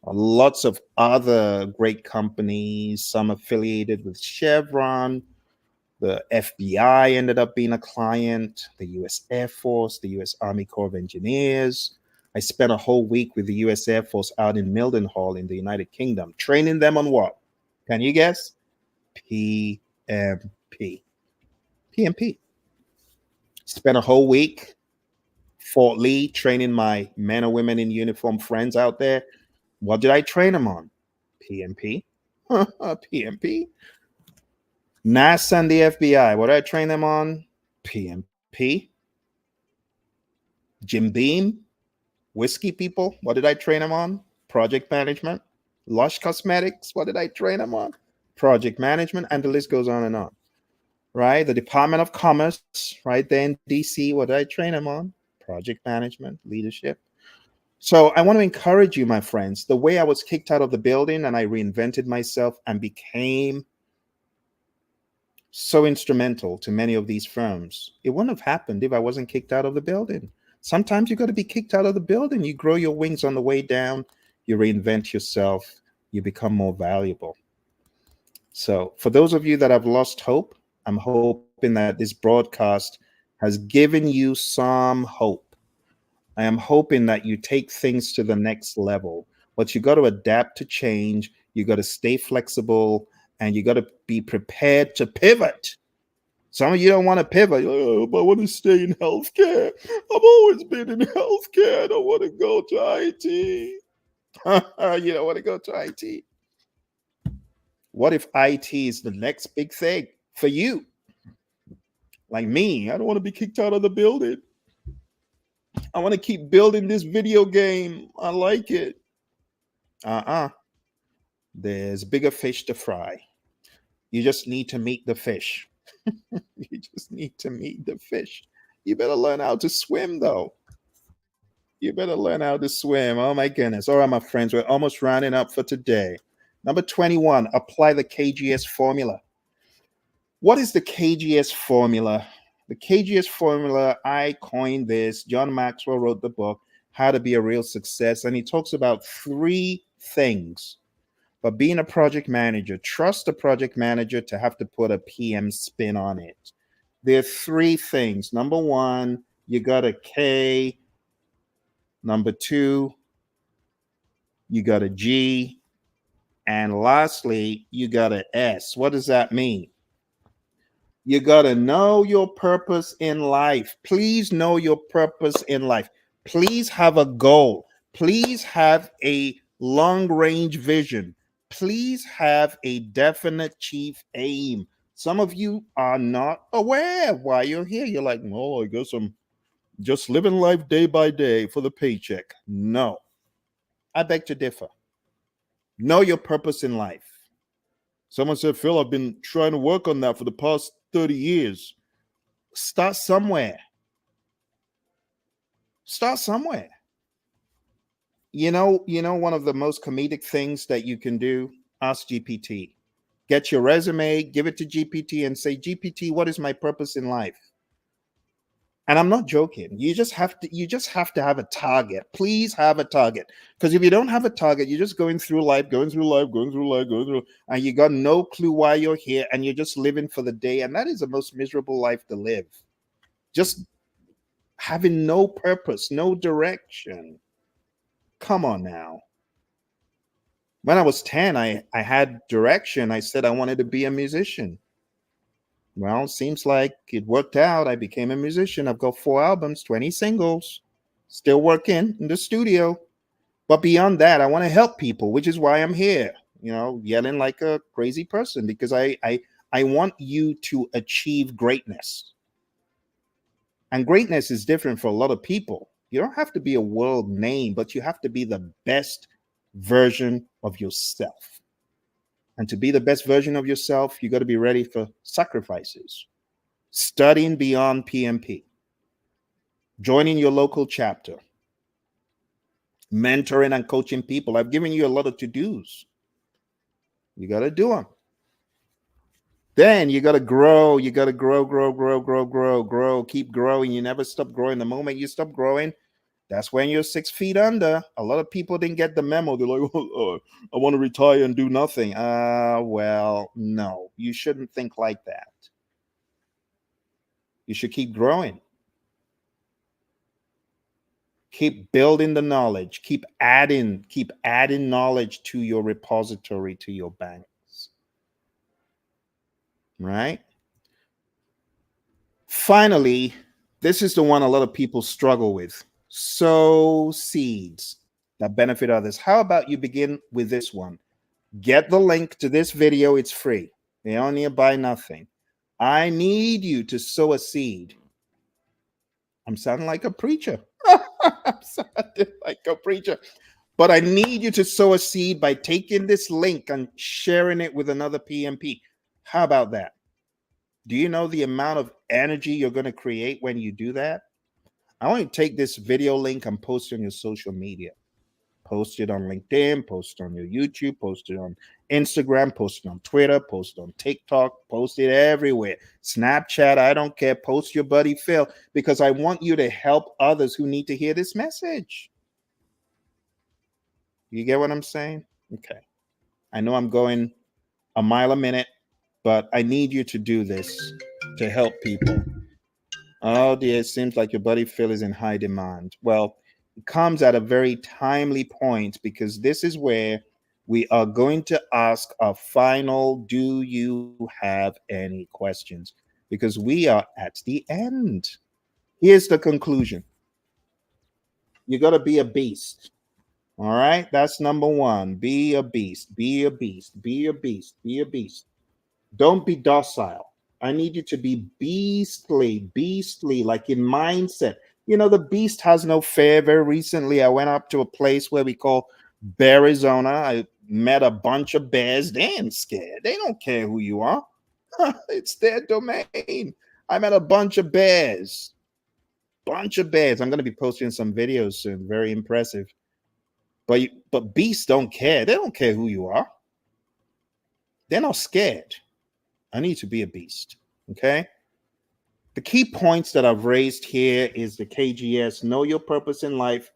lots of other great companies, some affiliated with Chevron. The FBI ended up being a client, the US Air Force, the US Army Corps of Engineers. I spent a whole week with the US Air Force out in Mildenhall in the United Kingdom, training them on what? Can you guess? PMP. PMP. Spent a whole week, Fort Lee, training my men and women in uniform friends out there. What did I train them on? PMP. PMP. NASA and the FBI. What did I train them on? PMP. Jim Beam. Whiskey people. What did I train them on? Project management. Lush Cosmetics. What did I train them on? Project management. And the list goes on and on. Right? The Department of Commerce, right there in DC. What did I train them on? Project management, leadership. So I want to encourage you, my friends. The way I was kicked out of the building and I reinvented myself and became so instrumental to many of these firms, it wouldn't have happened if I wasn't kicked out of the building. Sometimes you got to be kicked out of the building. You grow your wings on the way down. You reinvent yourself. You become more valuable. So for those of you that have lost hope, I'm hoping that this broadcast has given you some hope. I am hoping that you take things to the next level. But you got to adapt to change. You got to stay flexible and you got to be prepared to pivot. Some of you don't want to pivot. Oh, but I want to stay in healthcare. I've always been in healthcare. I don't want to go to IT. You don't want to go to IT. What if IT is the next big thing for you? Like me, I don't want to be kicked out of the building. I want to keep building this video game. I like it. There's bigger fish to fry. You just need to meet the fish. You just need to meet the fish. You better learn how to swim, though. You better learn how to swim. Oh, my goodness. All right, my friends, we're almost rounding up for today. Number 21, apply the KGS formula. What is the KGS formula? The KGS formula, I coined this. John Maxwell wrote the book, How to Be a Real Success. And he talks about three things. But being a project manager, trust a project manager to have to put a PM spin on it. There are three things. Number one, you got a K Number two, you got a G. And lastly, you got an S. What does that mean? You got to know your purpose in life. Please know your purpose in life. Please have a goal. Please have a long range vision. Please have a definite chief aim. Some of you are not aware why you're here. You're like, oh, I guess I'm just living life day by day for the paycheck. No, I beg to differ. Know your purpose in life. Someone said, Phil, I've been trying to work on that for the past 30 years. Start somewhere. Start somewhere. One of the most comedic things that you can do, ask GPT. Get your resume, give it to GPT and say, GPT, what is my purpose in life? And I'm not joking. You just have to have a target. Please have a target. Because if you don't have a target, you're just going through life, and you got no clue why you're here, and you're just living for the day. And that is the most miserable life to live. Just having no purpose, no direction. Come on now. When I was 10, I had direction. I said I wanted to be a musician. Well, seems like it worked out. I became a musician. I've got 4 albums, 20 singles, still working in the studio. But beyond that, I want to help people, which is why I'm here, yelling like a crazy person, because I want you to achieve greatness. And greatness is different for a lot of people. You don't have to be a world name, but you have to be the best version of yourself. And to be the best version of yourself, you got to be ready for sacrifices. Studying beyond PMP, joining your local chapter, mentoring and coaching people. I've given you a lot of to-dos. You got to do them. Then you got to grow. You got to grow, keep growing. You never stop growing. The moment you stop growing, that's when you're 6 feet under. A lot of people didn't get the memo. They're like, I want to retire and do nothing. Well, no, you shouldn't think like that. You should keep growing. Keep building the knowledge. Keep adding knowledge to your repository, to your banks. Right? Finally, this is the one a lot of people struggle with. Sow seeds that benefit others. How about you begin with this one? Get the link to this video. It's free. They only buy nothing. I need you to sow a seed. I'm sounding like a preacher. I'm sounding like a preacher. But I need you to sow a seed by taking this link and sharing it with another PMP. How about that? Do you know the amount of energy you're going to create when you do that? I want you to take this video link and post it on your social media. Post it on LinkedIn, post it on your YouTube, post it on Instagram, post it on Twitter, post it on TikTok, post it everywhere. Snapchat, I don't care. Post your buddy Phil, because I want you to help others who need to hear this message. You get what I'm saying? Okay. I know I'm going a mile a minute, but I need you to do this to help people. Oh dear, it seems like your buddy Phil is in high demand. Well, it comes at a very timely point, because this is where we are going to ask our final, do you have any questions? Because we are at the end. Here's the conclusion. You got to be a beast. All right, that's number one. Be a beast, be a beast, be a beast, be a beast. Don't be docile. I need you to be beastly, like in mindset. The beast has no fear. Very recently, I went up to a place where we call Bearizona. I met a bunch of bears. They ain't scared. They don't care who you are. It's their domain. I met a bunch of bears. Bunch of bears. I'm going to be posting some videos soon. Very impressive. But beasts don't care. They don't care who you are. They're not scared. I need to be a beast. Okay. The key points that I've raised here is the KGS: know your purpose in life,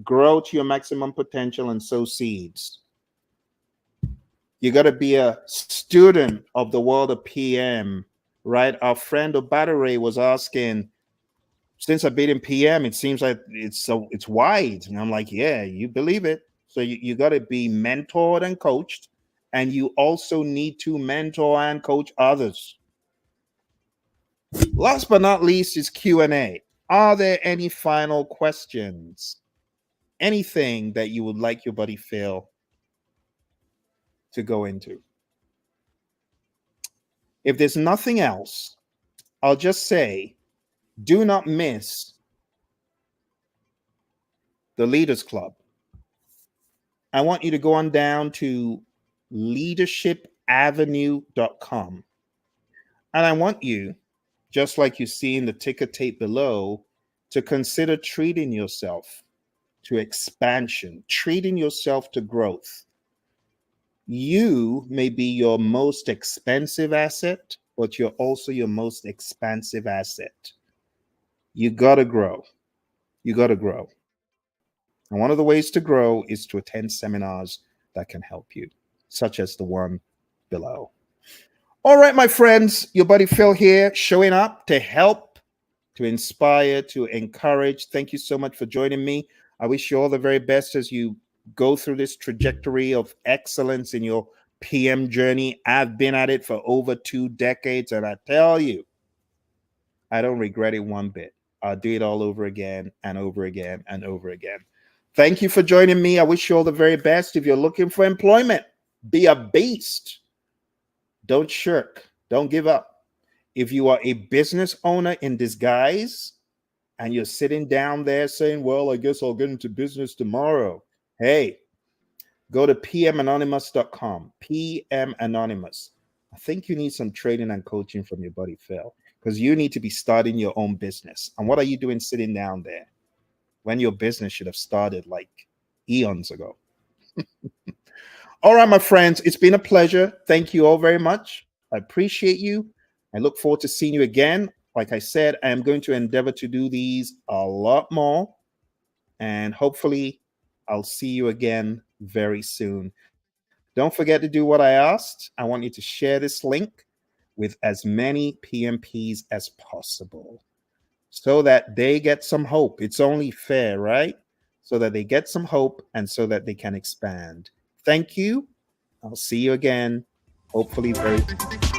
grow to your maximum potential, and sow seeds. You got to be a student of the world of PM, right? Our friend Obadere was asking, since I've been in PM, it seems like it's wide. And I'm like, yeah, you believe it. So you got to be mentored and coached, and you also need to mentor and coach others. Last but not least is Q&A. Are there any final questions? Anything that you would like your buddy Phil to go into? If there's nothing else, I'll just say do not miss the Leaders Club. I want you to go on down to leadershipavenue.com. And I want you, just like you see in the ticker tape below, to consider treating yourself to expansion, treating yourself to growth. You may be your most expensive asset, but you're also your most expansive asset. You got to grow. You got to grow. And one of the ways to grow is to attend seminars that can help you, such as the one below. All right, my friends, your buddy Phil here, showing up to help, to inspire, to encourage. Thank you so much for joining me. I wish you all the very best as you go through this trajectory of excellence in your PM journey. I've been at it for over 2 decades, and I tell you, I don't regret it one bit. I'll do it all over again and over again and over again. Thank you for joining me. I wish you all the very best. If you're looking for employment, be a beast. Don't shirk. Don't give up. If you are a business owner in disguise and you're sitting down there saying, well, I guess I'll get into business tomorrow. Hey, go to pmanonymous.com. PM Anonymous. I think you need some training and coaching from your buddy Phil, because you need to be starting your own business. And what are you doing sitting down there when your business should have started like eons ago? All right, my friends, it's been a pleasure. Thank you all very much. I appreciate you. I look forward to seeing you again. Like I said, I am going to endeavor to do these a lot more. And hopefully, I'll see you again very soon. Don't forget to do what I asked. I want you to share this link with as many PMPs as possible so that they get some hope. It's only fair, right? So that they get some hope and so that they can expand. Thank you. I'll see you again, hopefully very soon.